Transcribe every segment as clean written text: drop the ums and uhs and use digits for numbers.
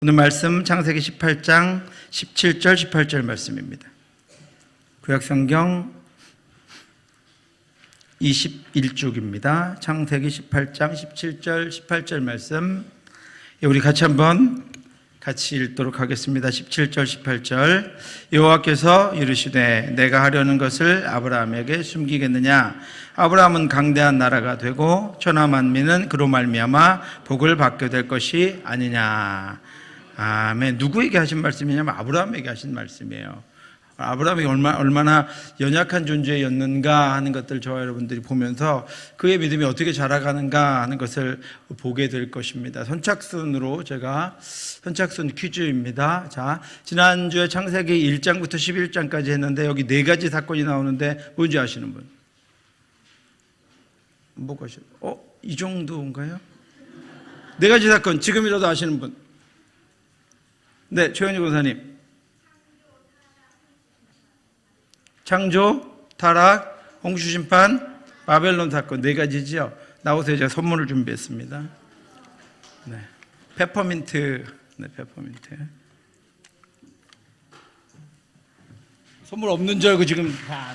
오늘 말씀 창세기 18장 17절 18절 말씀입니다. 구약성경 21쪽입니다. 창세기 18장 17절 18절 말씀 우리 같이 읽도록 하겠습니다. 17절 18절 여호와께서 이르시되 내가 하려는 것을 아브라함에게 숨기겠느냐. 아브라함은 강대한 나라가 되고 천하 만민은 그로 말미암아 복을 받게 될 것이 아니냐. 아멘. 누구에게 하신 말씀이냐면 아브라함에게 하신 말씀이에요. 아브라함이 얼마나 연약한 존재였는가 하는 것들을 저와 여러분들이 보면서 그의 믿음이 어떻게 자라가는가 하는 것을 보게 될 것입니다. 선착순 퀴즈입니다. 자, 지난주에 창세기 1장부터 11장까지 했는데 여기 네 가지 사건이 나오는데 뭔지 아시는 분? 뭐가 이 정도인가요? 네 가지 사건 지금이라도 아시는 분? 네, 최현희 권사님. 창조, 타락, 홍수심판, 바벨론 사건 네 가지죠. 나오세요. 제가 선물을 준비했습니다. 네, 페퍼민트. 네, 페퍼민트. 선물 없는 줄 알고 지금 다.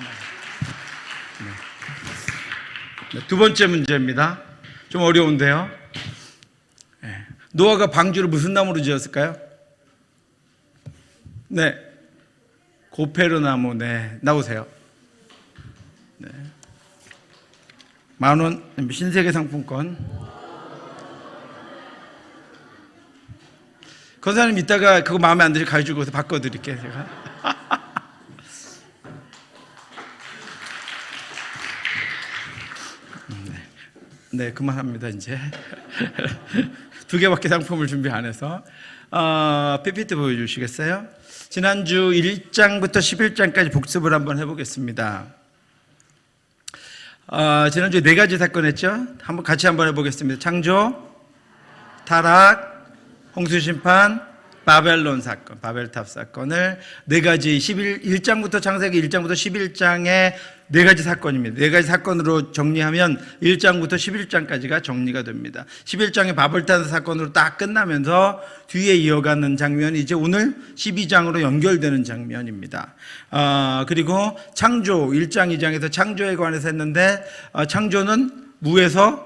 네. 두 번째 문제입니다. 좀 어려운데요. 네. 노아가 방주를 무슨 나무로 지었을까요? 네. 고페르나무. 네. 나오세요. 네. 10,000원 신세계 상품권. 권사님 이따가 그거 마음에 안 드시면 가지고 와서 바꿔드릴게요. 제가. 네, 그만합니다. 이제. 두 개밖에 상품을 준비 안 해서. PPT 보여주시겠어요? 지난주 1장부터 11장까지 복습을 한번 해보겠습니다. 지난주에 네 가지 사건 했죠? 같이 한번 해보겠습니다. 창조, 타락, 홍수심판, 바벨론 사건, 바벨탑 사건을 네 가지 1장부터 창세기 1장부터 11장의 네 가지 사건입니다. 네 가지 사건으로 정리하면 1장부터 11장까지가 정리가 됩니다. 11장의 바벨탑 사건으로 딱 끝나면서 뒤에 이어가는 장면이 이제 오늘 12장으로 연결되는 장면입니다. 그리고 창조 1장 2장에서 창조에 관해서 했는데 창조는 무에서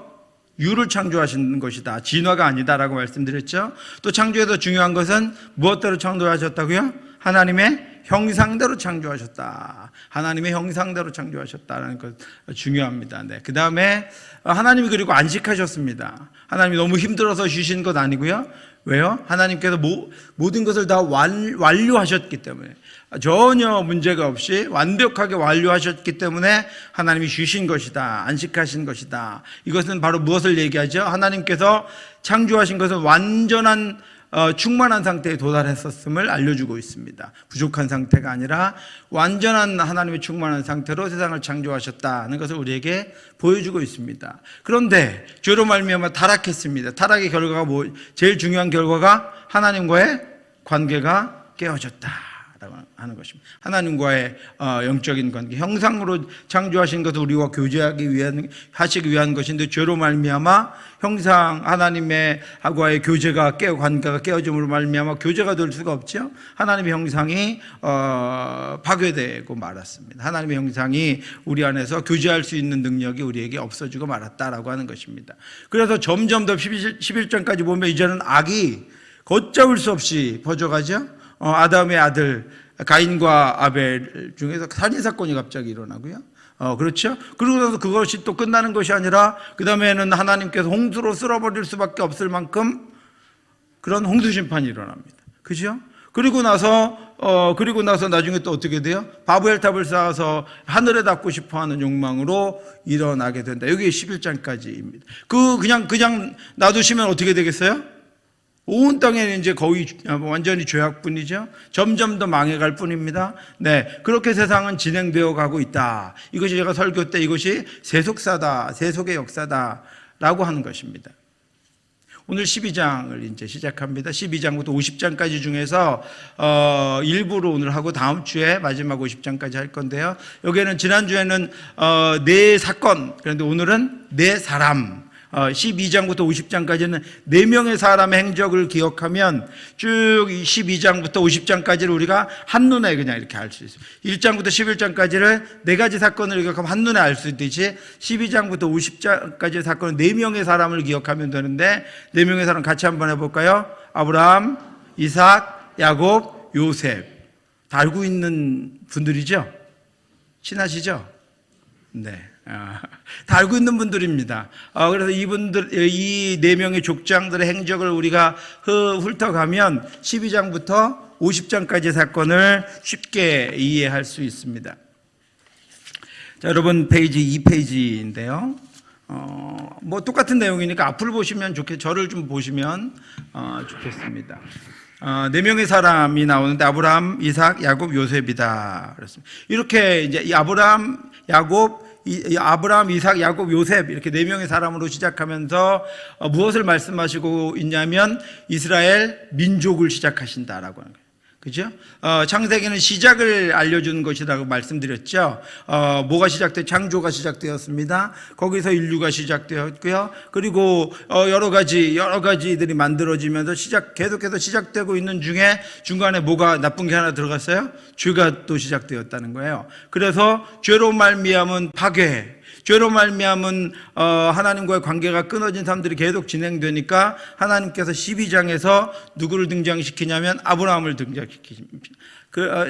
유를 창조하신 것이다. 진화가 아니다라고 말씀드렸죠. 또 창조에서 중요한 것은 무엇대로 창조하셨다고요? 하나님의 형상대로 창조하셨다. 하나님의 형상대로 창조하셨다는 것 중요합니다. 네. 그 다음에 하나님이 그리고 안식하셨습니다. 하나님이 너무 힘들어서 쉬신 것 아니고요. 왜요? 하나님께서 모든 것을 다 완료하셨기 때문에, 전혀 문제가 없이 완벽하게 완료하셨기 때문에 하나님이 쉬신 것이다. 안식하신 것이다. 이것은 바로 무엇을 얘기하죠? 하나님께서 창조하신 것은 완전한 충만한 상태에 도달했었음을 알려주고 있습니다. 부족한 상태가 아니라 완전한 하나님의 충만한 상태로 세상을 창조하셨다는 것을 우리에게 보여주고 있습니다. 그런데 죄로 말미암아 타락했습니다. 타락의 결과가 제일 중요한 결과가 하나님과의 관계가 깨어졌다 하는 것입니다. 하나님과의 영적인 관계, 형상으로 창조하신 것을 우리와 교제하기 위한 것인데 죄로 말미암아 형상 하나님의 하고의 교제가 관계가 깨어짐으로 말미암아 교제가 될 수가 없죠. 하나님의 형상이 파괴되고 말았습니다. 하나님의 형상이 우리 안에서 교제할 수 있는 능력이 우리에게 없어지고 말았다라고 하는 것입니다. 그래서 점점 더 11장까지 보면 이제는 악이 걷잡을 수 없이 퍼져가죠. 아담의 아들 가인과 아벨 중에서 살인사건이 갑자기 일어나고요. 그렇죠? 그러고 나서 그것이 또 끝나는 것이 아니라 그 다음에는 하나님께서 홍수로 쓸어버릴 수밖에 없을 만큼 그런 홍수심판이 일어납니다. 그죠? 그리고 나서 나중에 또 어떻게 돼요? 바벨탑을 쌓아서 하늘에 닿고 싶어 하는 욕망으로 일어나게 된다. 여기 11장까지입니다. 그냥 놔두시면 어떻게 되겠어요? 온 땅에는 이제 거의 완전히 죄악뿐이죠. 점점 더 망해갈 뿐입니다. 네, 그렇게 세상은 진행되어 가고 있다. 이것이 제가 설교 때 이것이 세속사다, 세속의 역사다라고 하는 것입니다. 오늘 12장을 이제 시작합니다. 12장부터 50장까지 중에서 일부로 오늘 하고 다음 주에 마지막 50장까지 할 건데요. 여기에는 지난주에는 네 사건, 그런데 오늘은 네 사람, 12장부터 50장까지는 4명의 사람의 행적을 기억하면 쭉 12장부터 50장까지를 우리가 한눈에 그냥 이렇게 알 수 있어요. 1장부터 11장까지를 4가지 사건을 기억하면 한눈에 알 수 있듯이 12장부터 50장까지의 사건은 4명의 사람을 기억하면 되는데 4명의 사람 같이 한번 해볼까요? 아브라함, 이삭, 야곱, 요셉. 다 알고 있는 분들이죠? 친하시죠? 네. 다 알고 있는 분들입니다. 그래서 이 4명의 족장들의 행적을 우리가 훑어가면 12장부터 50장까지의 사건을 쉽게 이해할 수 있습니다. 자, 여러분 페이지 2페이지인데요. 뭐 똑같은 내용이니까 앞을 보시면 저를 좀 보시면 좋겠습니다. 4명의 사람이 나오는데 아브라함, 이삭, 야곱, 요셉이다. 그렇습니다. 이렇게 이제 이 아브라함, 이삭, 야곱, 요셉 이렇게 4명의 사람으로 시작하면서 무엇을 말씀하시고 있냐면 이스라엘 민족을 시작하신다라고 하는 거예요. 그죠? 창세기는 시작을 알려주는 것이라고 말씀드렸죠. 뭐가 시작돼? 창조가 시작되었습니다. 거기서 인류가 시작되었고요. 그리고 여러 가지들이 만들어지면서 계속해서 시작되고 있는 중에 중간에 뭐가 나쁜 게 하나 들어갔어요? 죄가 또 시작되었다는 거예요. 그래서 죄로 말미암은 파괴, 죄로 말미암은 하나님과의 관계가 끊어진 삶들이 계속 진행되니까 하나님께서 12장에서 누구를 등장시키냐면 아브라함을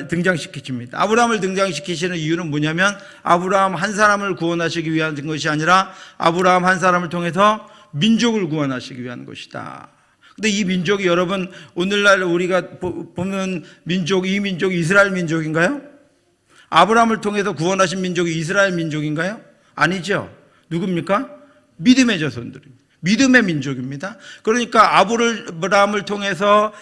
등장시키십니다. 아브라함을 등장시키시는 이유는 뭐냐면 아브라함 한 사람을 구원하시기 위한 것이 아니라 아브라함 한 사람을 통해서 민족을 구원하시기 위한 것이다. 근데 이 민족이 여러분 오늘날 우리가 보는 민족, 이 민족이 이스라엘 민족인가요? 아브라함을 통해서 구원하신 민족이 이스라엘 민족인가요? 아니죠. 누굽니까? 믿음의 자손들입니다. 믿음의 민족입니다. 그러니까 아브라함을 통해서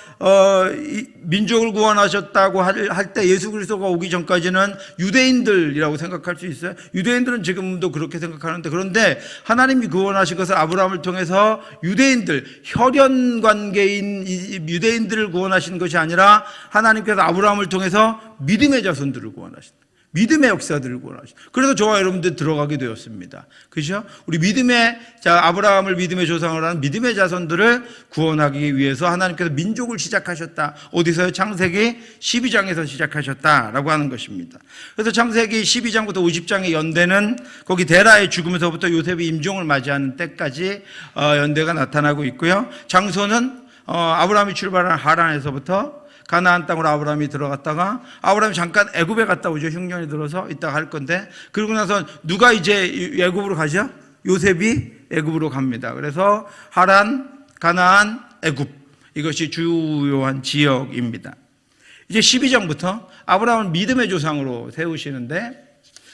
민족을 구원하셨다고 할 때 예수 그리스도가 오기 전까지는 유대인들이라고 생각할 수 있어요. 유대인들은 지금도 그렇게 생각하는데, 그런데 하나님이 구원하신 것은 아브라함을 통해서 유대인들, 혈연 관계인 유대인들을 구원하신 것이 아니라 하나님께서 아브라함을 통해서 믿음의 자손들을 구원하신다. 믿음의 역사들을 구원하시죠. 그래서 저와 여러분들 들어가게 되었습니다. 그죠? 우리 아브라함을 믿음의 조상으로 하는 믿음의 자손들을 구원하기 위해서 하나님께서 민족을 시작하셨다. 어디서요? 창세기 12장에서 시작하셨다라고 하는 것입니다. 그래서 창세기 12장부터 50장의 연대는 거기 데라의 죽음에서부터 요셉이 임종을 맞이하는 때까지 연대가 나타나고 있고요. 장소는 아브라함이 출발한 하란에서부터 가나안 땅으로 아브라함이 들어갔다가 아브라함이 잠깐 애굽에 갔다 오죠. 흉년이 들어서 이따가 할 건데, 그러고 나서 누가 이제 애굽으로 가죠? 요셉이 애굽으로 갑니다. 그래서 하란, 가나안, 애굽, 이것이 주요한 지역입니다. 이제 12장부터 아브라함을 믿음의 조상으로 세우시는데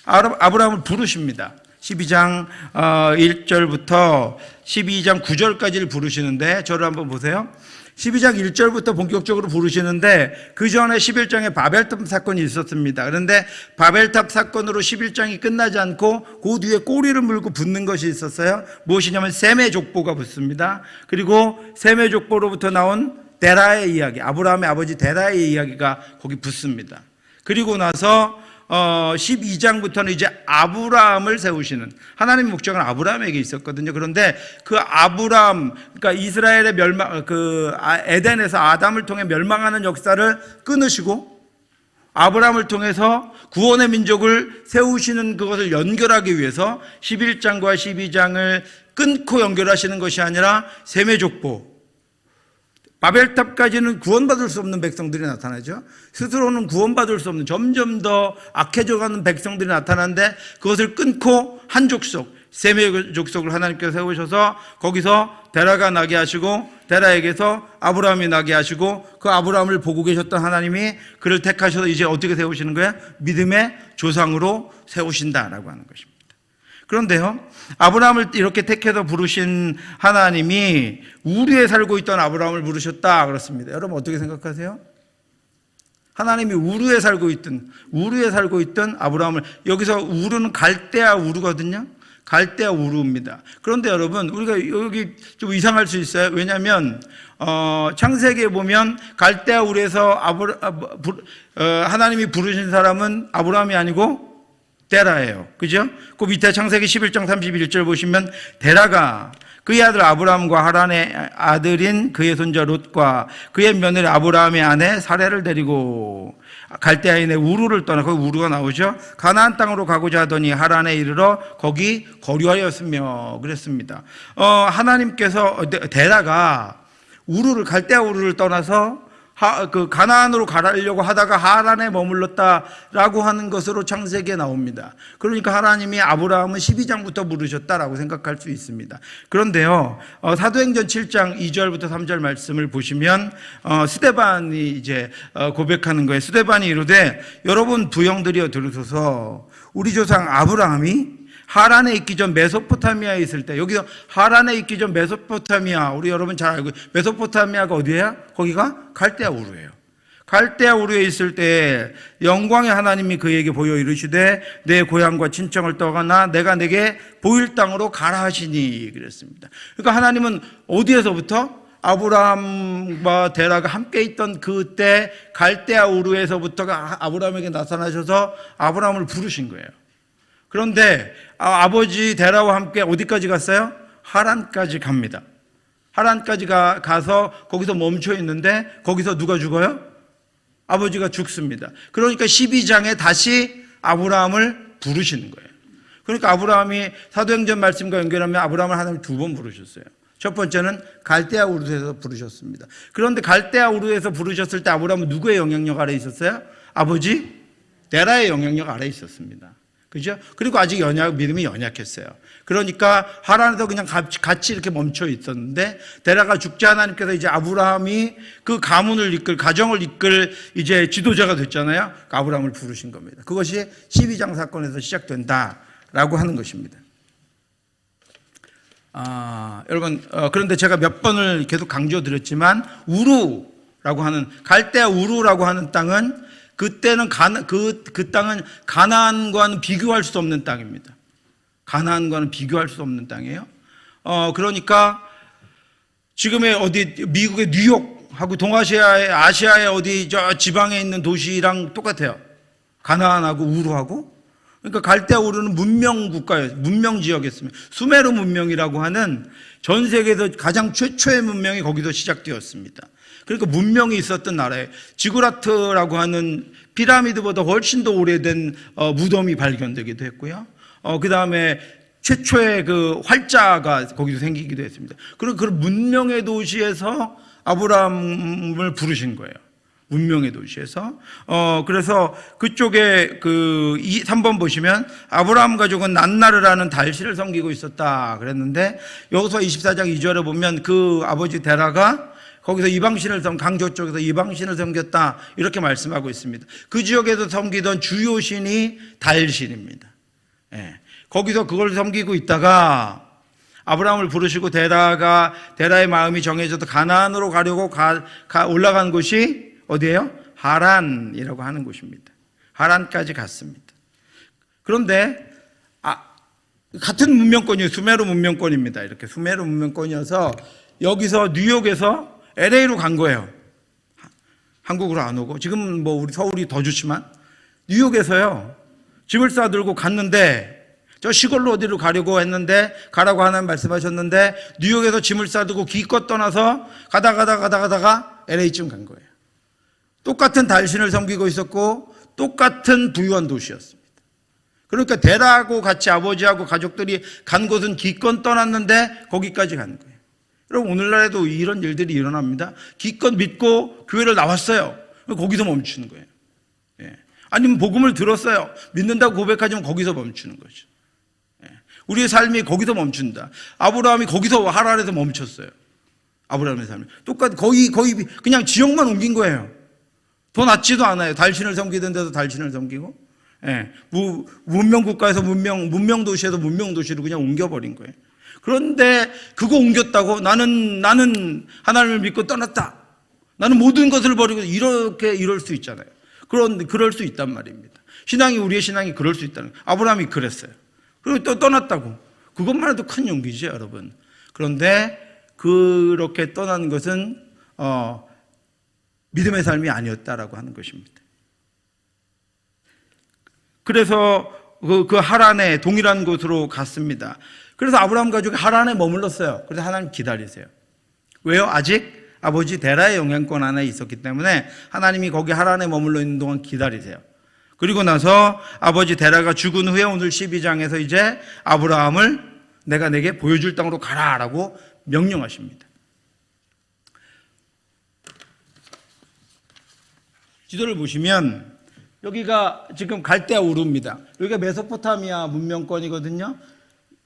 아브라함을 부르십니다. 12장 1절부터 12장 9절까지를 부르시는데 저를 한번 보세요. 12장 1절부터 본격적으로 부르시는데 그 전에 11장에 바벨탑 사건이 있었습니다. 그런데 바벨탑 사건으로 11장이 끝나지 않고 그 뒤에 꼬리를 물고 붙는 것이 있었어요. 무엇이냐면 셈의 족보가 붙습니다. 그리고 셈의 족보로부터 나온 데라의 이야기, 아브라함의 아버지 데라의 이야기가 거기 붙습니다. 그리고 나서 12장부터는 이제 아브라함을 세우시는, 하나님의 목적은 아브라함에게 있었거든요. 그런데 그 아브라함, 그러니까 이스라엘의 에덴에서 아담을 통해 멸망하는 역사를 끊으시고 아브라함을 통해서 구원의 민족을 세우시는 그것을 연결하기 위해서 11장과 12장을 끊고 연결하시는 것이 아니라 셈의 족보, 바벨탑까지는 구원받을 수 없는 백성들이 나타나죠. 스스로는 구원받을 수 없는, 점점 더 악해져가는 백성들이 나타나는데 그것을 끊고 한 족속, 셈의 족속을 하나님께서 세우셔서 거기서 데라가 나게 하시고 데라에게서 아브라함이 나게 하시고 그 아브라함을 보고 계셨던 하나님이 그를 택하셔서 이제 어떻게 세우시는 거야? 믿음의 조상으로 세우신다라고 하는 것입니다. 그런데요, 아브라함을 이렇게 택해서 부르신 하나님이 우르에 살고 있던 아브라함을 부르셨다 그렇습니다. 여러분 어떻게 생각하세요? 하나님이 우르에 살고 있던 아브라함을, 여기서 우르는 갈대아 우르거든요. 갈대아 우르입니다. 그런데 여러분 우리가 여기 좀 이상할 수 있어요. 왜냐하면 창세기에 보면 갈대아 우르에서 하나님이 부르신 사람은 아브라함이 아니고 데라예요. 그죠? 그 밑에 창세기 11장 31절 보시면 데라가 그의 아들 아브라함과 하란의 아들인 그의 손자 롯과 그의 며느리 아브라함의 아내 사레를 데리고 갈대아인의 우르를 떠나, 거기 우르가 나오죠. 가나안 땅으로 가고자 하더니 하란에 이르러 거기 거류하였으며 그랬습니다. 하나님께서 데라가 우르를, 갈대아 우르를 떠나서 가나안으로 가려고 하다가 하란에 머물렀다라고 하는 것으로 창세기에 나옵니다. 그러니까 하나님이 아브라함은 12장부터 부르셨다라고 생각할 수 있습니다. 그런데요, 사도행전 7장 2절부터 3절 말씀을 보시면 스데반이 이제 고백하는 거예요. 스데반이 이르되 여러분 부형들이여 들으소서, 우리 조상 아브라함이 하란에 있기 전 메소포타미아에 있을 때, 여기서 하란에 있기 전 메소포타미아, 우리 여러분 잘 알고, 메소포타미아가 어디예요? 거기가 갈대아 우르예요. 갈대아 우르에 있을 때 영광의 하나님이 그에게 보여 이르시되 내 고향과 친정을 떠나 내가 내게 보일 땅으로 가라 하시니 그랬습니다. 그러니까 하나님은 어디에서부터? 아브라함과 데라가 함께 있던 그때 갈대아 우르에서부터가 아브라함에게 나타나셔서 아브라함을 부르신 거예요. 그런데 아버지 데라와 함께 어디까지 갔어요? 하란까지 갑니다. 하란까지 가서 거기서 멈춰 있는데 거기서 누가 죽어요? 아버지가 죽습니다. 그러니까 12장에 다시 아브라함을 부르시는 거예요. 그러니까 아브라함이 사도행전 말씀과 연결하면 아브라함을 하나님 2번 부르셨어요. 첫 번째는 갈대아 우르에서 부르셨습니다. 그런데 갈대아 우르에서 부르셨을 때 아브라함은 누구의 영향력 아래 있었어요? 아버지 데라의 영향력 아래 있었습니다. 그죠? 그리고 아직 믿음이 연약했어요. 그러니까 하란에서 그냥 같이 이렇게 멈춰 있었는데 데라가 죽자 하나님께서 이제 아브라함이 그 가문을 이끌, 가정을 이끌 이제 지도자가 됐잖아요. 그러니까 아브라함을 부르신 겁니다. 그것이 12장 사건에서 시작된다라고 하는 것입니다. 여러분, 그런데 제가 몇 번을 계속 강조드렸지만 우루라고 하는, 갈대아 우루라고 하는 땅은 그때는 그 땅은 가나안과는 비교할 수 없는 땅입니다. 가나안과는 비교할 수 없는 땅이에요. 그러니까 지금의 어디 미국의 뉴욕하고 동아시아의 아시아의 어디 저 지방에 있는 도시랑 똑같아요. 가나안하고 우루하고. 그러니까 갈대아 우루는 문명 국가예요. 문명 지역이었습니다. 수메르 문명이라고 하는 전 세계에서 가장 최초의 문명이 거기서 시작되었습니다. 그러니까 문명이 있었던 나라에 지구라트라고 하는 피라미드보다 훨씬 더 오래된 무덤이 발견되기도 했고요. 그 다음에 최초의 그 활자가 거기서 생기기도 했습니다. 그리고 그 문명의 도시에서 아브라함을 부르신 거예요. 문명의 도시에서. 그래서 그쪽에 3번 보시면 아브라함 가족은 낫나르라는 달신을 섬기고 있었다 그랬는데 여기서 24장 2절에 보면 그 아버지 데라가 거기서 이방신을 강조 쪽에서 이방신을 섬겼다 이렇게 말씀하고 있습니다. 그 지역에서 섬기던 주요 신이 달신입니다. 예. 거기서 그걸 섬기고 있다가 아브라함을 부르시고 데라의 마음이 정해져서 가나안으로 가려고 올라간 곳이 어디예요? 하란이라고 하는 곳입니다. 하란까지 갔습니다. 그런데 같은 문명권이에요. 수메르 문명권입니다. 이렇게 수메르 문명권이어서 여기서 뉴욕에서 LA로 간 거예요. 한국으로 안 오고. 지금 뭐 우리 서울이 더 좋지만 뉴욕에서요. 짐을 싸들고 갔는데 저 시골로 어디로 가려고 했는데 가라고 하나님 말씀하셨는데 뉴욕에서 짐을 싸들고 기껏 떠나서 가다가 LA쯤 간 거예요. 똑같은 달신을 섬기고 있었고 똑같은 부유한 도시였습니다. 그러니까 데라하고 같이 아버지하고 가족들이 간 곳은 기껏 떠났는데 거기까지 간 거예요. 여러분 오늘날에도 이런 일들이 일어납니다. 기껏 믿고 교회를 나왔어요. 거기서 멈추는 거예요. 예. 아니면 복음을 들었어요. 믿는다고 고백하지만 거기서 멈추는 거죠. 예. 우리의 삶이 거기서 멈춘다. 아브라함이 거기서 하란에서 멈췄어요. 아브라함의 삶이 똑같이 거의 그냥 지역만 옮긴 거예요. 더 낫지도 않아요. 달신을 섬기던 데서 달신을 섬기고, 예. 문명 국가에서 문명 도시에서 문명 도시로 그냥 옮겨버린 거예요. 그런데 그거 옮겼다고 나는 하나님을 믿고 떠났다. 나는 모든 것을 버리고 이럴 수 있잖아요. 그럴 수 있단 말입니다. 우리의 신앙이 그럴 수 있다는 거예요. 아브라함이 그랬어요. 그리고 또 떠났다고. 그것만 해도 큰 용기죠, 여러분. 그런데 그렇게 떠나는 것은 믿음의 삶이 아니었다라고 하는 것입니다. 그래서 그 하란에 동일한 곳으로 갔습니다. 그래서 아브라함 가족이 하란에 머물렀어요. 그래서 하나님 기다리세요. 왜요? 아직 아버지 데라의 영향권 안에 있었기 때문에 하나님이 거기 하란에 머물러 있는 동안 기다리세요. 그리고 나서 아버지 데라가 죽은 후에 오늘 12장에서 이제 아브라함을 내가 내게 보여줄 땅으로 가라라고 명령하십니다. 지도를 보시면 여기가 지금 갈대아 우르입니다. 여기가 메소포타미아 문명권이거든요.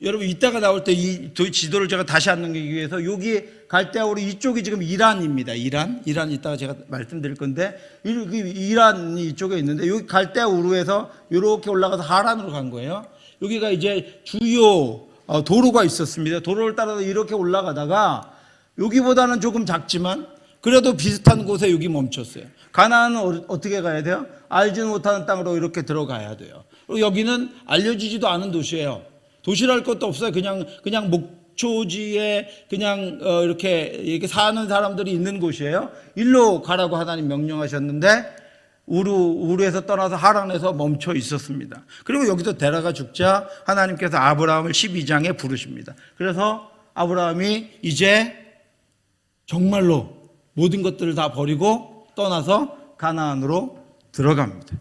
여러분 이따가 나올 때 이 지도를 제가 다시 안 넘기기 위해서 여기 갈대아 우르 이쪽이 지금 이란입니다. 이란 이따가 제가 말씀드릴 건데 이란이 이쪽에 있는데 여기 갈대아 우르에서 이렇게 올라가서 하란으로 간 거예요. 여기가 이제 주요 도로가 있었습니다. 도로를 따라서 이렇게 올라가다가 여기보다는 조금 작지만 그래도 비슷한 곳에 여기 멈췄어요. 가나안은 어떻게 가야 돼요? 알지는 못하는 땅으로 이렇게 들어가야 돼요. 그리고 여기는 알려지지도 않은 도시예요. 도시랄 것도 없어요. 그냥 목초지에 그냥 이렇게 사는 사람들이 있는 곳이에요. 일로 가라고 하나님 명령하셨는데 우르에서 떠나서 하란에서 멈춰 있었습니다. 그리고 여기서 데라가 죽자 하나님께서 아브라함을 12장에 부르십니다. 그래서 아브라함이 이제 정말로 모든 것들을 다 버리고 떠나서 가나안으로 들어갑니다.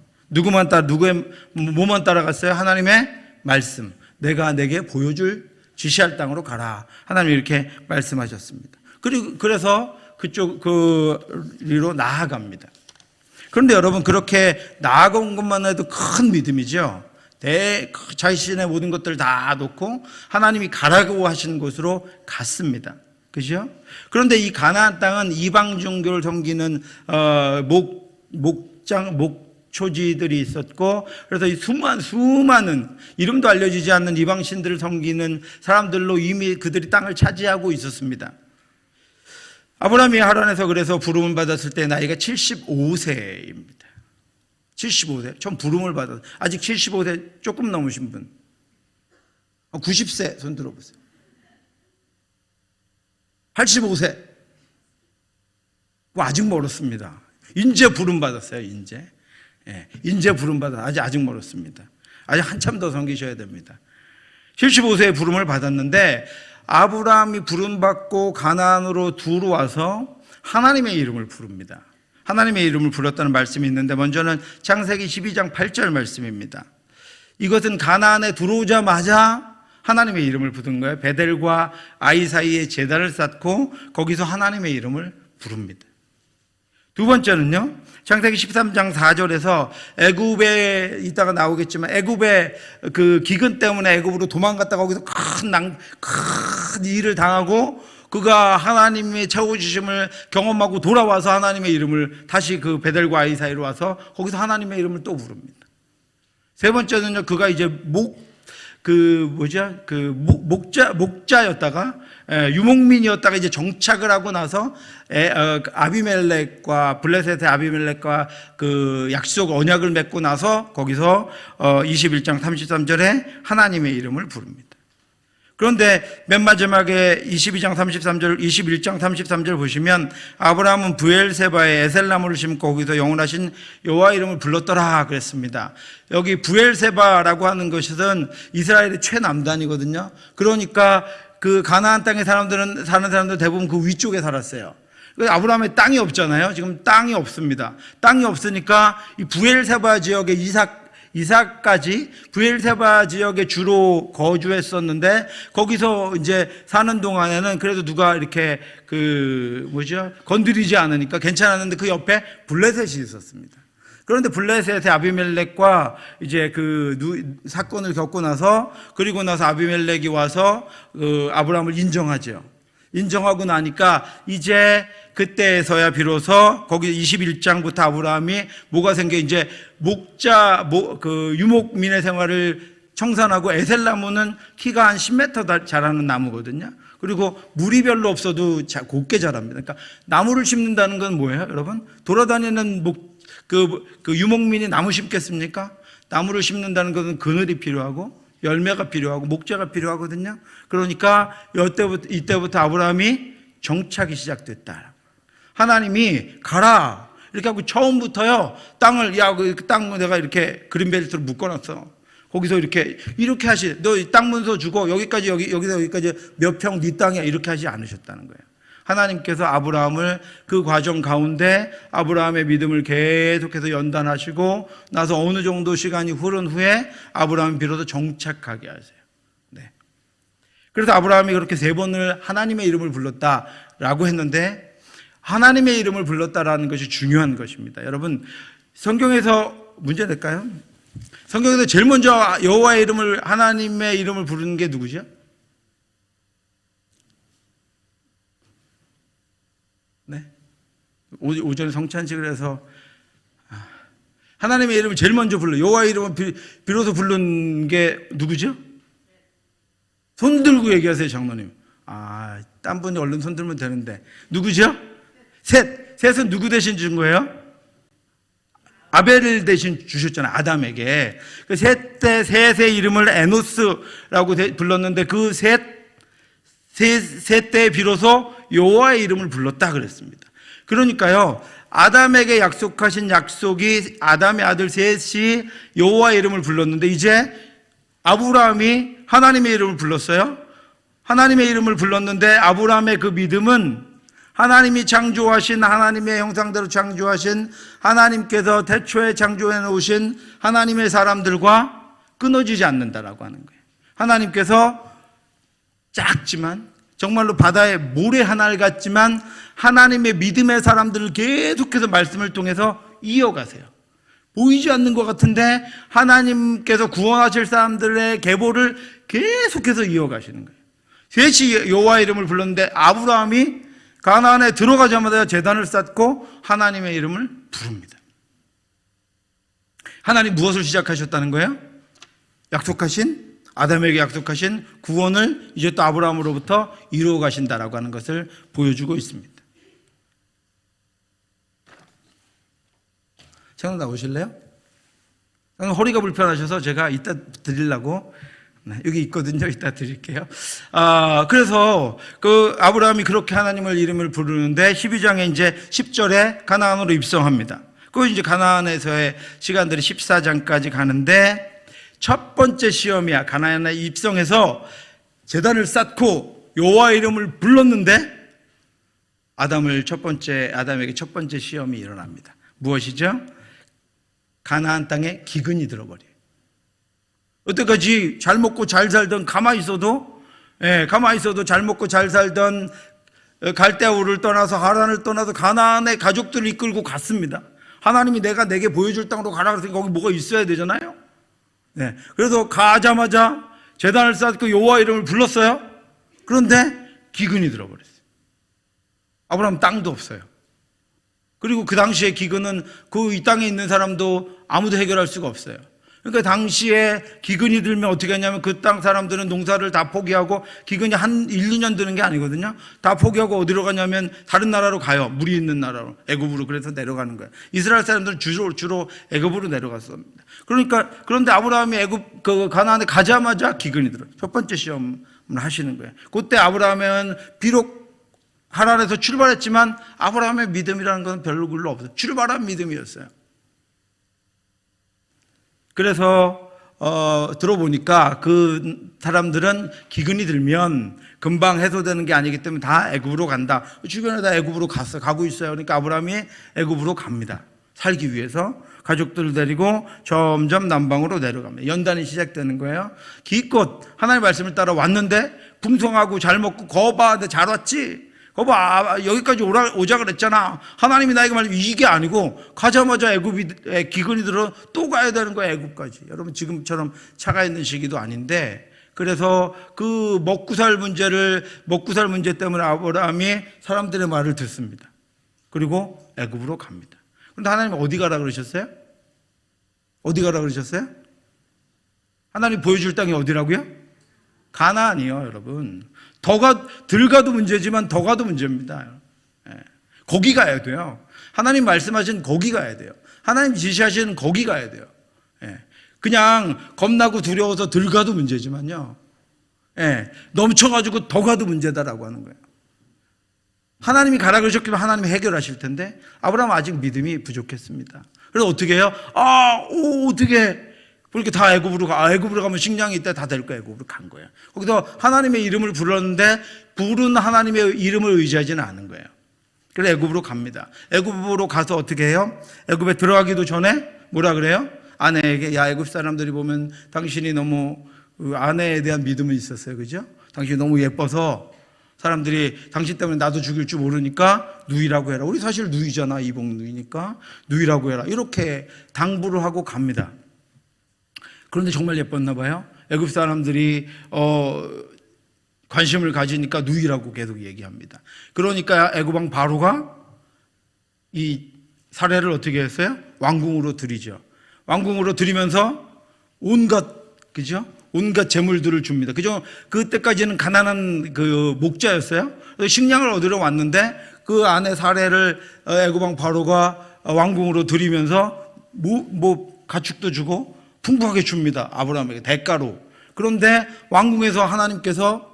뭐만 따라갔어요? 하나님의 말씀. 내가 내게 보여줄 지시할 땅으로 가라. 하나님이 이렇게 말씀하셨습니다. 그래서 그리로 나아갑니다. 그런데 여러분 그렇게 나아간 것만 해도 큰 믿음이죠. 자신의 모든 것들을 다 놓고 하나님이 가라고 하신 곳으로 갔습니다. 그죠? 그런데 이 가나안 땅은 이방 종교를 섬기는 목초지들이 있었고, 그래서 이 수많은 이름도 알려지지 않는 이방 신들을 섬기는 사람들로 이미 그들이 땅을 차지하고 있었습니다. 아브라함이 하란에서 그래서 부름을 받았을 때 나이가 75세입니다. 75세. 처음 부름을 받았어요. 아직 75세 조금 넘으신 분. 90세 손 들어보세요. 85세. 아직 멀었습니다. 인제 부름 받았어요. 인제 부름 받아. 아직 멀었습니다. 아직 한참 더 섬기셔야 됩니다. 75세의 부름을 받았는데 아브라함이 부름 받고 가나안으로 들어와서 하나님의 이름을 부릅니다. 하나님의 이름을 불렀다는 말씀이 있는데 먼저는 창세기 12장 8절 말씀입니다. 이것은 가나안에 들어오자마자 하나님의 이름을 부른 거예요. 베델과 아이 사이에 제단을 쌓고 거기서 하나님의 이름을 부릅니다. 두 번째는요, 창세기 13장 4절에서 애굽에 이따가 나오겠지만 애굽의 그 기근 때문에 애굽으로 도망갔다가 거기서 큰 일을 당하고 그가 하나님의 채워주심을 경험하고 돌아와서 하나님의 이름을 다시 그 베델과 아이 사이로 와서 거기서 하나님의 이름을 또 부릅니다. 세 번째는요, 그가 이제 목자였다가 유목민이었다가 이제 정착을 하고 나서 아비멜렉과 블레셋의 아비멜렉과 그 약속 언약을 맺고 나서 거기서 21장 33절에 하나님의 이름을 부릅니다. 그런데 맨 마지막에 21장 33절 보시면 아브라함은 브엘세바에 에셀나무를 심고 거기서 영원하신 여호와 이름을 불렀더라 그랬습니다. 여기 브엘세바라고 하는 것은 이스라엘의 최남단이거든요. 그러니까 그 가나안 땅에 사는 사람들 대부분 그 위쪽에 살았어요. 아브라함의 땅이 없잖아요. 지금 땅이 없습니다. 땅이 없으니까 이 브엘세바 지역에 이삭까지 브엘세바 지역에 주로 거주했었는데 거기서 이제 사는 동안에는 그래도 누가 이렇게 건드리지 않으니까 괜찮았는데 그 옆에 블레셋이 있었습니다. 그런데 블레셋의 아비멜렉과 이제 사건을 겪고 나서 그리고 나서 아비멜렉이 와서 아브라함을 인정하죠. 인정하고 나니까 이제 그때에서야 비로소 거기 21장부터 아브라함이 뭐가 생겨 이제 유목민의 생활을 청산하고 에셀나무는 키가 한 10m 자라는 나무거든요. 그리고 물이 별로 없어도 곱게 자랍니다. 그러니까 나무를 심는다는 건 뭐예요, 여러분? 돌아다니는 유목민이 나무 심겠습니까? 나무를 심는다는 것은 그늘이 필요하고 열매가 필요하고 목재가 필요하거든요. 그러니까 이때부터 아브라함이 정착이 시작됐다. 하나님이 가라 이렇게 하고 처음부터요 땅을 그 땅 내가 이렇게 그린벨트로 묶어놨어. 거기서 이렇게 하시, 너 땅 문서 주고 여기까지 여기서 여기까지 몇 평 네 땅이야 이렇게 하지 않으셨다는 거예요. 하나님께서 아브라함을 그 과정 가운데 아브라함의 믿음을 계속해서 연단하시고 나서 어느 정도 시간이 흐른 후에 아브라함이 비로소 정착하게 하세요. 네. 그래서 아브라함이 그렇게 3번을 하나님의 이름을 불렀다라고 했는데 하나님의 이름을 불렀다라는 것이 중요한 것입니다. 여러분 성경에서 문제 낼까요? 성경에서 제일 먼저 여호와의 이름을 하나님의 이름을 부르는 게 누구죠? 네. 오전에 성찬식을 해서 하나님의 이름을 제일 먼저 불러 여호와의 이름을 비로소 부른 게 누구죠? 손 들고 얘기하세요, 장로님. 딴 분이 얼른 손 들면 되는데 누구죠? 셋은 누구 대신 준 거예요? 아벨을 대신 주셨잖아요, 아담에게. 그 셋의 이름을 에노스라고 불렀는데 그 셋 때에 비로소 여호와의 이름을 불렀다 그랬습니다. 그러니까요, 아담에게 약속하신 약속이 아담의 아들 셋이 여호와의 이름을 불렀는데 이제 아브라함이 하나님의 이름을 불렀어요. 하나님의 이름을 불렀는데 아브라함의 그 믿음은 하나님이 창조하신 하나님의 형상대로 창조하신 하나님께서 태초에 창조해 놓으신 하나님의 사람들과 끊어지지 않는다라고 하는 거예요. 하나님께서 작지만 정말로 바다의 모래 하나를 같지만 하나님의 믿음의 사람들을 계속해서 말씀을 통해서 이어가세요. 보이지 않는 것 같은데 하나님께서 구원하실 사람들의 계보를 계속해서 이어가시는 거예요. 셋이 여호와의 이름을 불렀는데 아브라함이 가나안에 들어가자마자 제단을 쌓고 하나님의 이름을 부릅니다. 하나님 무엇을 시작하셨다는 거예요? 아담에게 약속하신 구원을 이제 또 아브라함으로부터 이루어 가신다라고 하는 것을 보여주고 있습니다. 창은 나오실래요? 허리가 불편하셔서 제가 이따 드리려고 여기 있거든요. 이따 드릴게요. 그래서 그 아브라함이 그렇게 하나님을 이름을 부르는데 12장에 이제 10절에 가나안으로 입성합니다. 그 이제 가나안에서의 시간들이 14장까지 가는데 첫 번째 시험이야. 가나안에 입성해서 제단을 쌓고 여호와의 이름을 불렀는데 아담에게 첫 번째 시험이 일어납니다. 무엇이죠? 가나안 땅에 기근이 들어버려요. 여태까지 잘 먹고 잘 살던 가만히 있어도 잘 먹고 잘 살던 갈대아우를 떠나서 하란을 떠나서 가나안의 가족들을 이끌고 갔습니다. 하나님이 내게 보여줄 땅으로 가라 그랬으니까 거기 뭐가 있어야 되잖아요. 네. 그래서 가자마자 제단을 쌓고 여호와 이름을 불렀어요. 그런데 기근이 들어버렸어요. 아브라함 땅도 없어요. 그리고 그 당시에 기근은 이 땅에 있는 사람도 아무도 해결할 수가 없어요. 그러니까 당시에 기근이 들면 어떻게 하냐면 그 땅 사람들은 농사를 다 포기하고 기근이 한 1, 2년 드는 게 아니거든요. 다 포기하고 어디로 가냐면 다른 나라로 가요. 물이 있는 나라로. 애굽으로. 그래서 내려가는 거예요. 이스라엘 사람들은 주로 애굽으로 내려갔습니다. 그런데 아브라함이 가나안에 가자마자 기근이 들어요. 첫 번째 시험을 하시는 거예요. 그때 아브라함은 비록 하란에서 출발했지만 아브라함의 믿음이라는 건 별로 없어요. 출발한 믿음이었어요. 그래서 들어보니까 그 사람들은 기근이 들면 금방 해소되는 게 아니기 때문에 다 애굽으로 간다. 주변에 다 애굽으로 가고 있어요. 그러니까 아브라함이 애굽으로 갑니다. 살기 위해서 가족들을 데리고 점점 남방으로 내려갑니다. 연단이 시작되는 거예요. 기껏 하나님의 말씀을 따라 왔는데 풍성하고 잘 먹고 거봐, 잘 왔지? 거봐, 여기까지 오자 그랬잖아. 하나님이 나에게 말씀 이게 아니고 가자마자 애굽에 기근이 들어 또 가야 되는 거야, 애굽까지. 여러분 지금처럼 차가 있는 시기도 아닌데 그래서 그 먹고 살 문제 때문에 아브라함이 사람들의 말을 듣습니다. 그리고 애굽으로 갑니다. 그런데 하나님 어디 가라 그러셨어요? 어디 가라 그러셨어요? 하나님 보여줄 땅이 어디라고요? 가나안이요, 여러분. 덜 가도 문제지만 더 가도 문제입니다. 거기 가야 돼요. 하나님 말씀하신 거기 가야 돼요. 하나님 지시하시는 거기 가야 돼요. 그냥 겁나고 두려워서 덜 가도 문제지만요. 넘쳐가지고 더 가도 문제다라고 하는 거예요. 하나님이 가라 그러셨기면 하나님이 해결하실 텐데 아브라함은 아직 믿음이 부족했습니다. 그래서 어떻게 해요? 어떻게 그렇게 다 애굽으로 애굽으로 가면 식량이 있다 다 될 거야. 애굽으로 간 거야. 거기서 하나님의 이름을 불렀는데 부른 하나님의 이름을 의지하지는 않은 거예요. 그래서 애굽으로 갑니다. 애굽으로 가서 어떻게 해요? 애굽에 들어가기도 전에 뭐라 그래요? 아내에게, 야, 애굽 사람들이 보면 당신이 너무 아내에 대한 믿음이 있었어요. 그죠? 당신이 너무 예뻐서 사람들이 당신 때문에 나도 죽일 줄 모르니까 누이라고 해라. 우리 사실 누이잖아. 이복 누이니까 누이라고 해라. 이렇게 당부를 하고 갑니다. 그런데 정말 예뻤나 봐요. 애굽 사람들이 관심을 가지니까 누이라고 계속 얘기합니다. 그러니까 애굽 왕 바로가 이 사례를 어떻게 했어요? 왕궁으로 들이죠. 왕궁으로 들이면서 온갖, 그죠? 온갖 재물들을 줍니다. 그죠? 그때까지는 가난한 그 목자였어요. 식량을 얻으러 왔는데 그 아내 사례를 애굽 왕 바로가 왕궁으로 들이면서 뭐 가축도 주고 풍부하게 줍니다. 아브라함에게 대가로. 그런데 왕궁에서 하나님께서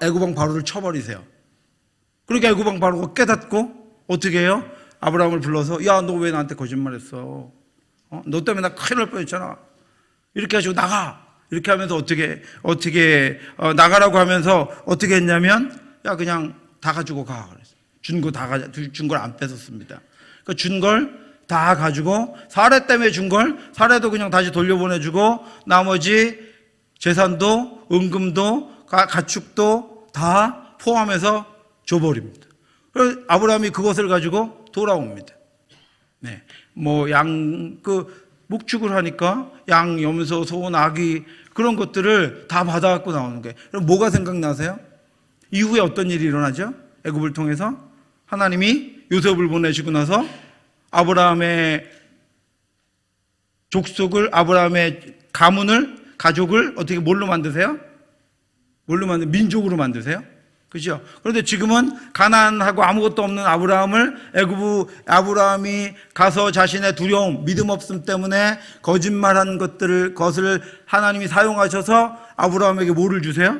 애굽 왕 바로를 쳐버리세요. 그러니까 애굽 왕 바로가 깨닫고 어떻게 해요? 아브라함을 불러서, 야, 너 왜 나한테 거짓말했어? 너 때문에 나 큰일 날 뻔했잖아. 이렇게 하시고 나가. 이렇게 하면서 어떻게 나가라고 하면서 어떻게 했냐면, 야, 그냥 다 가지고 가. 준 거 다 준 걸 안 뺏었습니다. 그러니까 준 걸 다 가지고 사례 때문에 준 걸 사례도 그냥 다시 돌려보내주고 나머지 재산도 은금도 가축도 다 포함해서 줘버립니다. 그래서 아브라함이 그것을 가지고 돌아옵니다. 네, 뭐 목축을 하니까 양, 염소, 소, 나귀 그런 것들을 다 받아갖고 나오는 거예요. 그럼 뭐가 생각나세요? 이후에 어떤 일이 일어나죠? 애굽을 통해서 하나님이 요셉을 보내시고 나서 아브라함의 족속을, 아브라함의 가족을 어떻게 뭘로 만드세요? 민족으로 만드세요? 그죠? 그런데 지금은 가난하고 아무것도 없는 아브라함이 가서 자신의 두려움, 믿음 없음 때문에 거짓말한 것을 하나님이 사용하셔서 아브라함에게 뭐를 주세요?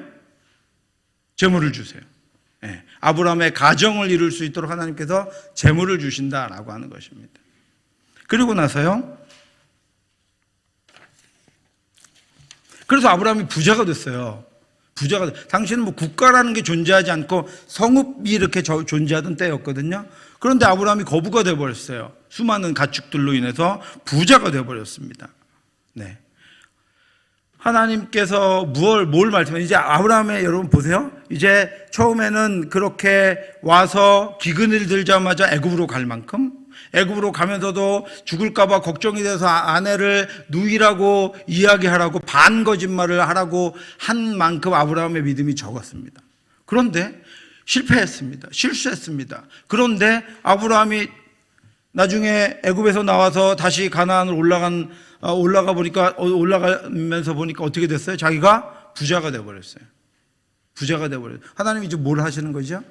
재물을 주세요. 네. 아브라함의 가정을 이룰 수 있도록 하나님께서 재물을 주신다라고 하는 것입니다. 그리고 나서요. 그래서 아브라함이 부자가 됐어요. 당시는 뭐 국가라는 게 존재하지 않고 성읍이 이렇게 존재하던 때였거든요. 그런데 아브라함이 거부가 되어버렸어요. 수많은 가축들로 인해서 부자가 되어버렸습니다. 네. 하나님께서 뭘 말씀해? 이제 아브라함의, 여러분 보세요. 이제 처음에는 그렇게 와서 기근을 들자마자 애굽으로 갈 만큼, 애굽으로 가면서도 죽을까봐 걱정이 돼서 아내를 누이라고 이야기하라고 반 거짓말을 하라고 한 만큼 아브라함의 믿음이 적었습니다. 그런데 실패했습니다. 실수했습니다. 그런데 아브라함이 나중에 애굽에서 나와서 다시 가나안으로 올라가면서 보니까 어떻게 됐어요? 자기가 부자가 되어버렸어요. 부자가 되어버렸어요. 하나님이 이제 뭘 하시는 거죠?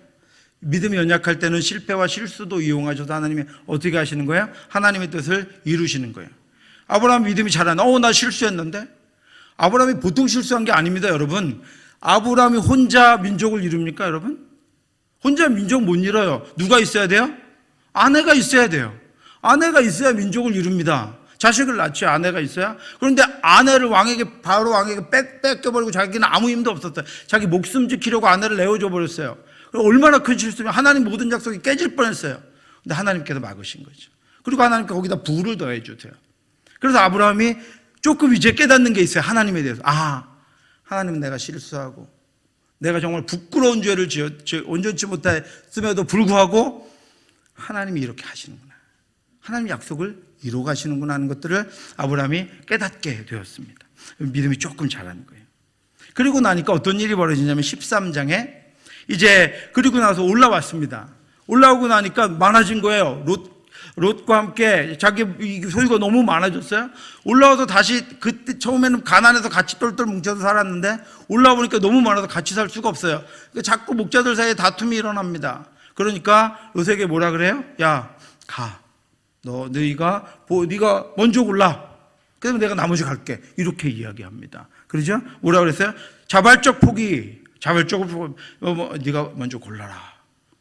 믿음이 연약할 때는 실패와 실수도 이용하셔서 하나님이 어떻게 하시는 거예요? 하나님의 뜻을 이루시는 거예요. 아브라함 믿음이 잘하나? 나 실수했는데? 아브라함이 보통 실수한 게 아닙니다, 여러분. 아브라함이 혼자 민족을 이룹니까, 여러분? 혼자 민족 못 이뤄요. 누가 있어야 돼요? 아내가 있어야 돼요. 아내가 있어야 민족을 이룹니다. 자식을 낳지 아내가 있어야. 그런데 아내를 바로 왕에게 뺏겨버리고 자기는 아무 힘도 없었어요. 자기 목숨 지키려고 아내를 내어줘 버렸어요. 얼마나 큰 실수면 하나님 모든 약속이 깨질 뻔했어요. 근데 하나님께서 막으신 거죠. 그리고 하나님께서 거기다 부를 더해 주세요. 그래서 아브라함이 조금 이제 깨닫는 게 있어요. 하나님에 대해서. 하나님은 내가 실수하고 내가 정말 부끄러운 죄를 온전치 못했음에도 불구하고 하나님이 이렇게 하시는구나. 하나님 약속을 이루어 가시는구나 하는 것들을 아브라함이 깨닫게 되었습니다. 믿음이 조금 자라는 거예요. 그리고 나니까 어떤 일이 벌어지냐면 13장에 이제 그리고 나서 올라왔습니다. 올라오고 나니까 많아진 거예요. 롯과 함께 자기 소유가 너무 많아졌어요. 올라와서 다시 그때 처음에는 가난해서 같이 똘똘 뭉쳐서 살았는데 올라와 보니까 너무 많아서 같이 살 수가 없어요. 그러니까 자꾸 목자들 사이에 다툼이 일어납니다. 그러니까 롯에게 뭐라 그래요? 야, 가. 네가 먼저 골라. 그다음에 내가 나머지 갈게. 이렇게 이야기합니다. 그러죠? 뭐라 그랬어요? 자발적으로 네가 먼저 골라라.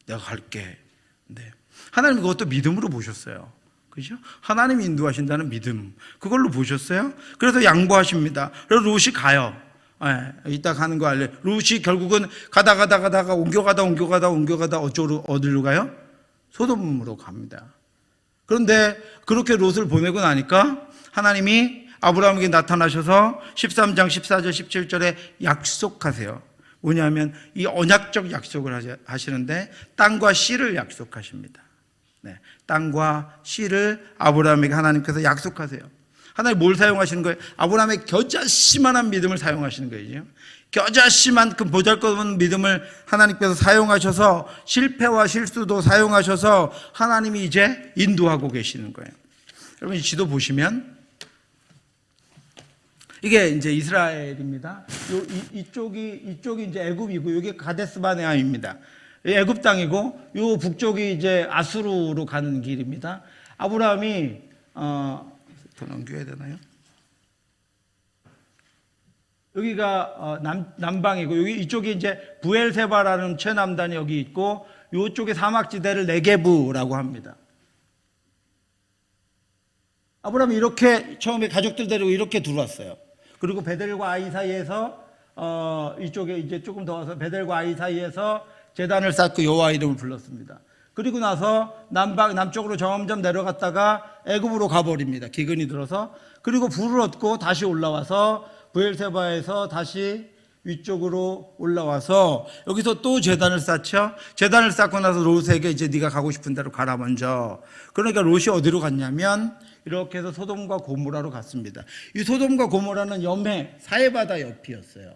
내가 갈게. 네. 하나님 그것도 믿음으로 보셨어요. 그죠? 하나님이 인도하신다는 믿음. 그걸로 보셨어요? 그래서 양보하십니다. 그래서 롯이 가요. 이따 가는 거 알래. 롯이 결국은 가다가 옮겨가다 어디로 가요? 소돔으로 갑니다. 그런데 그렇게 롯을 보내고 나니까 하나님이 아브라함에게 나타나셔서 13장 14절 17절에 약속하세요. 뭐냐면 이 언약적 약속을 하시는데 땅과 씨를 약속하십니다. 네, 땅과 씨를 아브라함에게 하나님께서 약속하세요. 하나님 뭘 사용하시는 거예요? 아브라함의 겨자씨만한 믿음을 사용하시는 거예요. 겨자씨만큼 보잘것없는 믿음을 하나님께서 사용하셔서 실패와 실수도 사용하셔서 하나님이 이제 인도하고 계시는 거예요. 여러분 이 지도 보시면 이게 이제 이스라엘입니다. 이쪽이 이제 애굽이고 여기 가데스바네아입니다. 애굽 땅이고 요 북쪽이 이제 아수르로 가는 길입니다. 아브라함이 더 넘겨야 되나요? 여기가 남방이고 여기 이쪽이 이제 부엘세바라는 최남단이 여기 있고 이쪽에 사막지대를 네게브라고 합니다. 아브라함이 이렇게 처음에 가족들 데리고 이렇게 들어왔어요. 그리고 베델과 아이 사이에서 이쪽에 이제 조금 더 와서 베델과 아이 사이에서 제단을 쌓고 여호와 이름을 불렀습니다. 그리고 나서 남쪽으로 점점 내려갔다가 애굽으로 가버립니다. 기근이 들어서. 그리고 불을 얻고 다시 올라와서 부엘세바에서 다시 위쪽으로 올라와서 여기서 또 제단을 쌓죠. 제단을 쌓고 나서 롯에게 이제 네가 가고 싶은 데로 가라 먼저. 그러니까 롯이 어디로 갔냐면 이렇게 해서 소돔과 고모라로 갔습니다. 이 소돔과 고모라는 염해 사해바다 옆이었어요.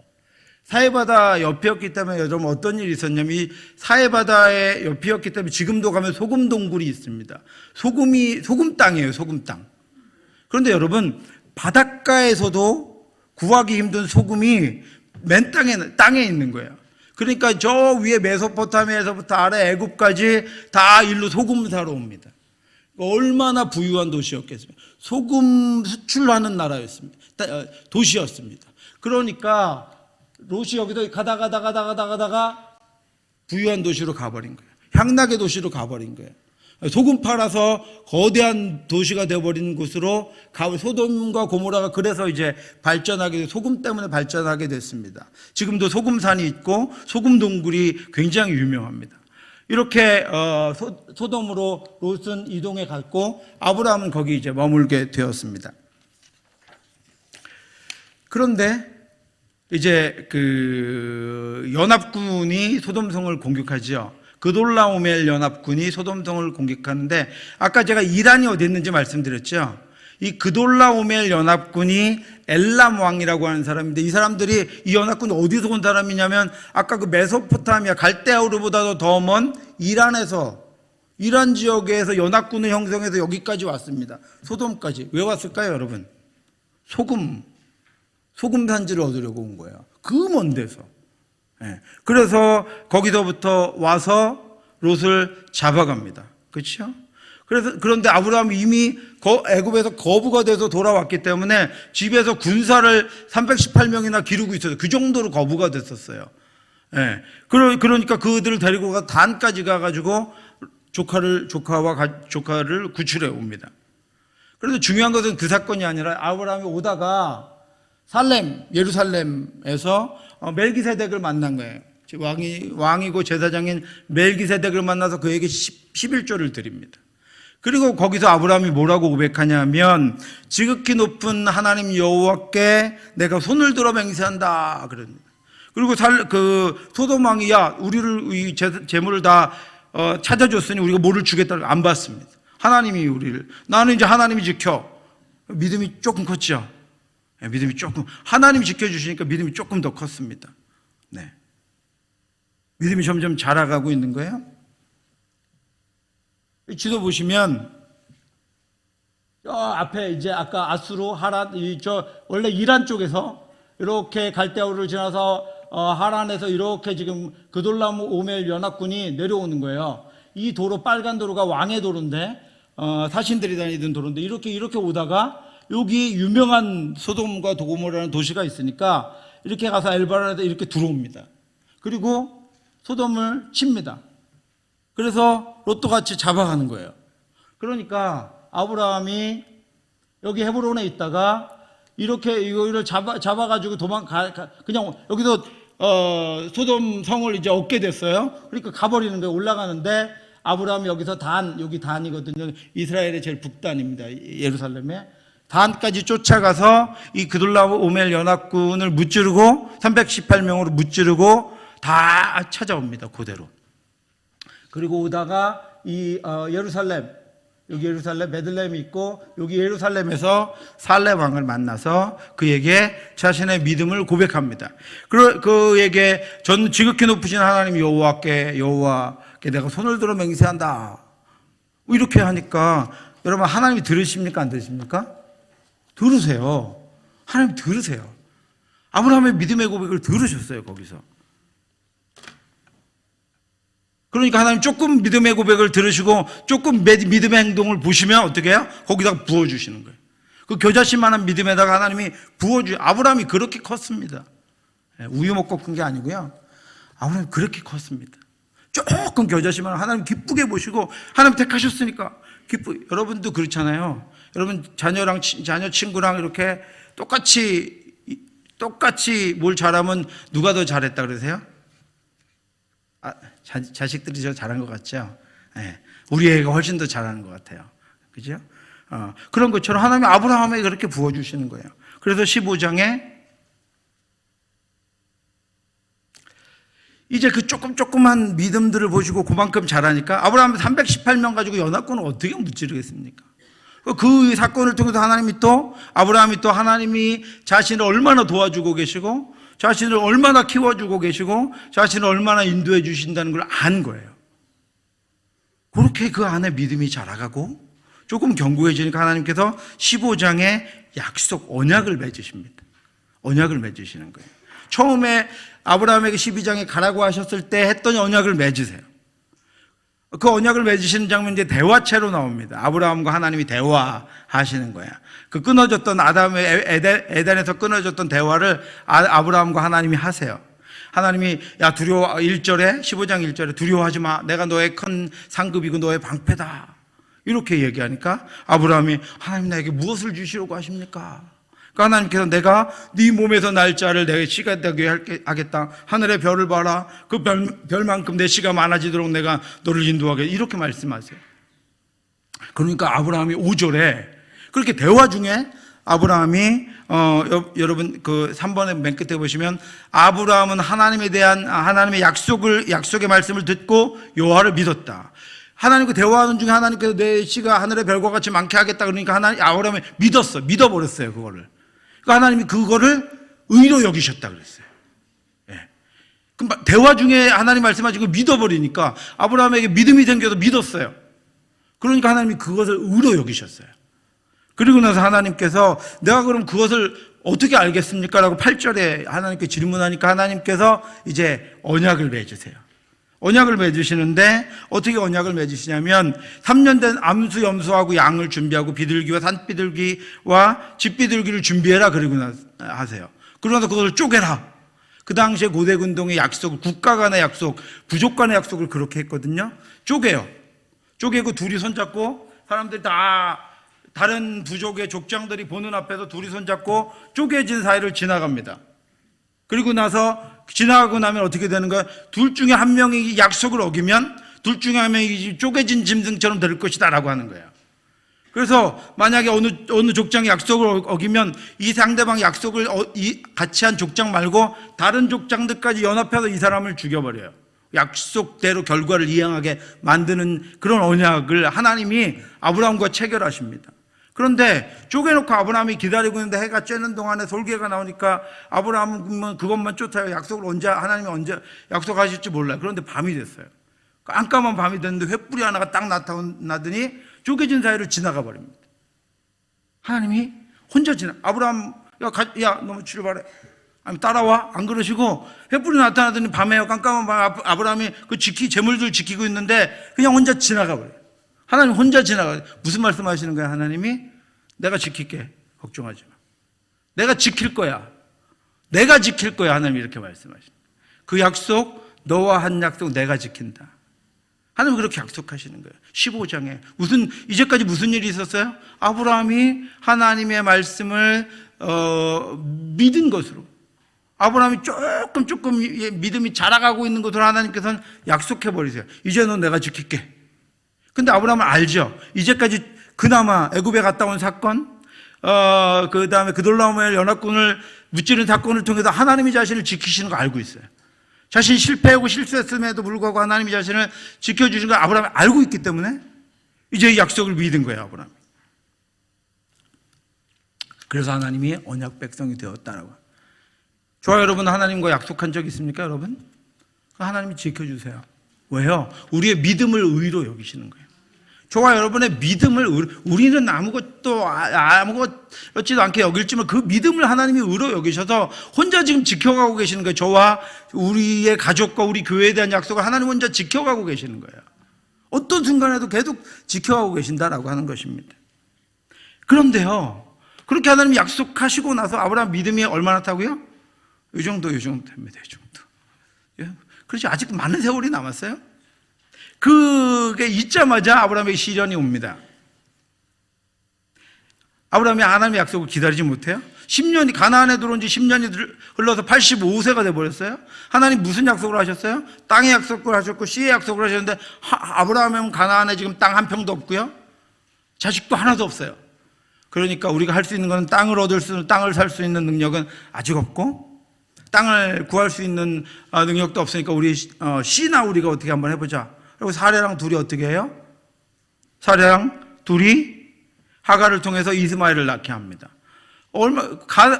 사해바다 옆이었기 때문에 여러분 어떤 일이 있었냐면 이 사해바다의 옆이었기 때문에 지금도 가면 소금 동굴이 있습니다. 소금 땅이에요. 소금 땅. 그런데 여러분 바닷가에서도 구하기 힘든 소금이 맨 땅에 있는 거예요. 그러니까 저 위에 메소포타미아에서부터 아래 애굽까지 다 일로 소금 사러 옵니다. 얼마나 부유한 도시였겠습니까? 소금 수출하는 나라였습니다. 도시였습니다. 그러니까 롯이 여기서 가다가 부유한 도시로 가버린 거예요. 향락의 도시로 가버린 거예요. 소금 팔아서 거대한 도시가 되어버린 곳으로 소돔과 고모라가 그래서 이제 소금 때문에 발전하게 됐습니다. 지금도 소금산이 있고 소금 동굴이 굉장히 유명합니다. 이렇게 소돔으로 롯은 이동해 갔고 아브라함은 거기 이제 머물게 되었습니다. 그런데 이제 그 연합군이 소돔성을 공격하죠. 그돌라오멜 연합군이 소돔성을 공격하는데 아까 제가 이란이 어디 있는지 말씀드렸죠. 이 그돌라오멜 연합군이 엘람 왕이라고 하는 사람인데 이 사람들이 이 연합군이 어디서 온 사람이냐면 아까 그 메소포타미아 갈대아우르보다도 더 먼 이란 지역에서 연합군을 형성해서 여기까지 왔습니다. 소돔까지. 왜 왔을까요, 여러분? 소금 산지를 얻으려고 온 거예요. 그 먼 데서. 그래서 거기서부터 와서 롯을 잡아갑니다. 그렇죠? 그런데 아브라함이 이미 애굽에서 거부가 돼서 돌아왔기 때문에 집에서 군사를 318명이나 기르고 있어요. 그 정도로 거부가 됐었어요. 그러니까 그들을 데리고 가 단까지 가가지고 조카를 구출해 옵니다. 그런데 중요한 것은 그 사건이 아니라 아브라함이 오다가 예루살렘에서 멜기세덱을 만난 거예요. 왕이고 제사장인 멜기세덱을 만나서 그에게 11조를 드립니다. 그리고 거기서 아브라함이 뭐라고 고백하냐면 지극히 높은 하나님 여호와께 내가 손을 들어 맹세한다 그럽니다. 그리고 소돔 왕이 야 우리를 이 재물을 다 찾아줬으니 우리가 뭐를 주겠다고 안 받습니다. 하나님이 나는 이제 하나님이 지켜. 믿음이 조금 컸죠. 믿음이 조금 하나님이 지켜주시니까 믿음이 조금 더 컸습니다. 네, 믿음이 점점 자라가고 있는 거예요. 지도 보시면 앞에 이제 아까 아수르 하란 원래 이란 쪽에서 이렇게 갈대아우를 지나서 하란에서 이렇게 지금 그돌라오멜 연합군이 내려오는 거예요. 이 도로 빨간 도로가 왕의 도로인데 사신들이 다니던 도로인데 이렇게 오다가 여기 유명한 소돔과 고모라는 도시가 있으니까 이렇게 가서 엘바란에서 이렇게 들어옵니다. 그리고 소돔을 칩니다. 그래서 롯도 같이 잡아가는 거예요. 그러니까 아브라함이 여기 헤브론에 있다가 이렇게 이거를 잡아가지고 그냥 여기서 소돔 성을 이제 얻게 됐어요. 그러니까 가버리는 거예요. 올라가는데 아브라함이 여기서 여기 단이거든요. 이스라엘의 제일 북단입니다. 예루살렘에. 단까지 쫓아가서 이 그돌라오멜 연합군을 무찌르고 318명으로 무찌르고 다 찾아옵니다. 그대로. 그리고 오다가 이 여기 예루살렘 베들레헴이 있고 여기 예루살렘에서 살렙 왕을 만나서 그에게 자신의 믿음을 고백합니다. 그에게 전 지극히 높으신 하나님 여호와께 내가 손을 들어 맹세한다. 이렇게 하니까 여러분 하나님이 들으십니까? 안 들으십니까? 들으세요. 하나님 들으세요. 아브라함의 믿음의 고백을 들으셨어요. 거기서. 그러니까 하나님 조금 믿음의 고백을 들으시고 조금 믿음의 행동을 보시면 어떻게 해요? 거기다가 부어주시는 거예요. 그 겨자씨만한 믿음에다가 하나님이 아브라함이 그렇게 컸습니다. 우유 먹고 큰 게 아니고요. 아브라함이 그렇게 컸습니다. 조금 겨자씨만 하나님 기쁘게 보시고 하나님 택하셨으니까 여러분도 그렇잖아요. 여러분 자녀 친구랑 이렇게 똑같이 뭘 잘하면 누가 더 잘했다 그러세요? 자식들이 저 잘한 것 같죠? 네. 우리 애가 훨씬 더 잘하는 것 같아요. 그죠? 그런 것처럼 하나님이 아브라함에게 그렇게 부어주시는 거예요. 그래서 15장에 이제 그 조금한 믿음들을 보시고 그만큼 잘하니까 아브라함이 318명 가지고 연합군을 어떻게 무찌르겠습니까? 그 사건을 통해서 아브라함이 또 하나님이 자신을 얼마나 도와주고 계시고 자신을 얼마나 키워주고 계시고 자신을 얼마나 인도해 주신다는 걸 안 거예요. 그렇게 그 안에 믿음이 자라가고 조금 견고해지니까 하나님께서 15장에 언약을 맺으십니다. 언약을 맺으시는 거예요. 처음에 아브라함에게 12장에 가라고 하셨을 때 했던 언약을 맺으세요. 그 언약을 맺으시는 장면이 이제 대화체로 나옵니다. 아브라함과 하나님이 대화하시는 거야. 그 끊어졌던 에덴에서 끊어졌던 대화를 아브라함과 하나님이 하세요. 하나님이 15장 1절에 두려워하지 마. 내가 너의 큰 상급이고 너의 방패다. 이렇게 얘기하니까 아브라함이 하나님 나에게 무엇을 주시려고 하십니까? 그러니까 하나님께서 내가 네 몸에서 날짜를 내 씨가 되게 하겠다. 하늘의 별을 봐라. 그 별만큼 내 씨가 많아지도록 내가 너를 인도하겠다. 이렇게 말씀하세요. 그러니까 아브라함이 5절에 그렇게 대화 중에 아브라함이 여러분 그 3번의 맨 끝에 보시면 아브라함은 하나님에 대한 하나님의 약속의 말씀을 듣고 여호와를 믿었다. 하나님 그 대화하는 중에 하나님께서 내 씨가 하늘의 별과 같이 많게 하겠다 그러니까 아브라함이 믿어버렸어요 그거를. 그러니까 하나님이 그거를 의로 여기셨다 그랬어요. 예. 그럼 대화 중에 하나님 말씀하시고 믿어버리니까 아브라함에게 믿음이 생겨서 믿었어요. 그러니까 하나님이 그것을 의로 여기셨어요. 그리고 나서 하나님께서 내가 그럼 그것을 어떻게 알겠습니까? 라고 8절에 하나님께 질문하니까 하나님께서 이제 언약을 맺으세요. 언약을 맺으시는데 어떻게 언약을 맺으시냐면 3년 된 암수 염소하고 양을 준비하고 비둘기와 산비둘기와 집비둘기를 준비해라 그러고 하세요. 그러면서 그것을 쪼개라. 그 당시에 고대 군동의 약속을 국가 간의 약속, 부족 간의 약속을 그렇게 했거든요. 쪼개요. 쪼개고 둘이 손잡고 사람들이 다 다른 부족의 족장들이 보는 앞에서 둘이 손잡고 쪼개진 사이를 지나갑니다. 그리고 나서 지나가고 나면 어떻게 되는 거야? 둘 중에 한 명이 약속을 어기면 둘 중에 한 명이 쪼개진 짐승처럼 될 것이다 라고 하는 거예요. 그래서 만약에 어느 족장이 약속을 어기면 이 상대방 약속을 같이 한 족장 말고 다른 족장들까지 연합해서 이 사람을 죽여버려요. 약속대로 결과를 이행하게 만드는 그런 언약을 하나님이 아브라함과 체결하십니다. 그런데 쪼개놓고 아브라함이 기다리고 있는데 해가 쬐는 동안에 솔개가 나오니까 아브라함은 그것만 쫓아요. 하나님이 언제 약속하실지 몰라요. 그런데 밤이 됐어요. 깜깜한 밤이 됐는데 횃불이 하나가 딱 나타나더니 쪼개진 사이를 지나가 버립니다. 하나님이 혼자 아브라함 너 출발해. 아니 따라와. 안 그러시고 횃불이 나타나더니 밤에요. 깜깜한 밤 아브라함이 재물들 지키고 있는데 그냥 혼자 지나가 버려요. 하나님 혼자 지나가요. 무슨 말씀하시는 거야? 하나님이 내가 지킬게. 걱정하지 마. 내가 지킬 거야. 내가 지킬 거야. 하나님이 이렇게 말씀하십니다. 그 약속, 너와 한 약속 내가 지킨다. 하나님 그렇게 약속하시는 거예요. 15장에 이제까지 무슨 일이 있었어요? 아브라함이 하나님의 말씀을 믿은 것으로, 아브라함이 조금 믿음이 자라가고 있는 것으로 하나님께서는 약속해 버리세요. 이제 너 내가 지킬게. 근데 아브라함은 알죠. 이제까지 그나마 애굽에 갔다 온 사건, 그 다음에 그돌라오멜 연합군을 무찌른 사건을 통해서 하나님이 자신을 지키시는 거 알고 있어요. 자신이 실패하고 실수했음에도 불구하고 하나님이 자신을 지켜주신 걸 아브라함이 알고 있기 때문에 이제 이 약속을 믿은 거예요, 아브라함이. 그래서 하나님이 언약 백성이 되었다라고. 좋아요, 여러분. 하나님과 약속한 적 있습니까, 여러분? 하나님이 지켜주세요. 왜요? 우리의 믿음을 의로 여기시는 거예요. 저와 여러분의 믿음을 우리는 아무것지도 않게 여길지만 그 믿음을 하나님이 의로 여기셔서 혼자 지금 지켜가고 계시는 거예요. 저와 우리의 가족과 우리 교회에 대한 약속을 하나님 혼자 지켜가고 계시는 거예요. 어떤 순간에도 계속 지켜가고 계신다라고 하는 것입니다. 그런데요, 그렇게 하나님이 약속하시고 나서 아브라함 믿음이 얼마나 타고요? 이 정도 됩니다. 이 정도. 그렇지, 아직 많은 세월이 남았어요. 그게 있자마자 아브라함에게 시련이 옵니다. 아브라함이 하나님의 약속을 기다리지 못해요. 10년이, 가나안에 들어온 지 10년이 흘러서 85세가 돼버렸어요. 하나님 무슨 약속을 하셨어요? 땅의 약속을 하셨고 씨의 약속을 하셨는데 아브라함은 가나안에 지금 땅 한 평도 없고요, 자식도 하나도 없어요. 그러니까 우리가 할 수 있는 건 땅을 살 수 있는 능력은 아직 없고, 땅을 구할 수 있는 능력도 없으니까 우리 씨나 우리가 어떻게 한번 해보자. 그리고 사례랑 둘이 어떻게 해요? 사례랑 둘이 하갈을 통해서 이스마엘을 낳게 합니다.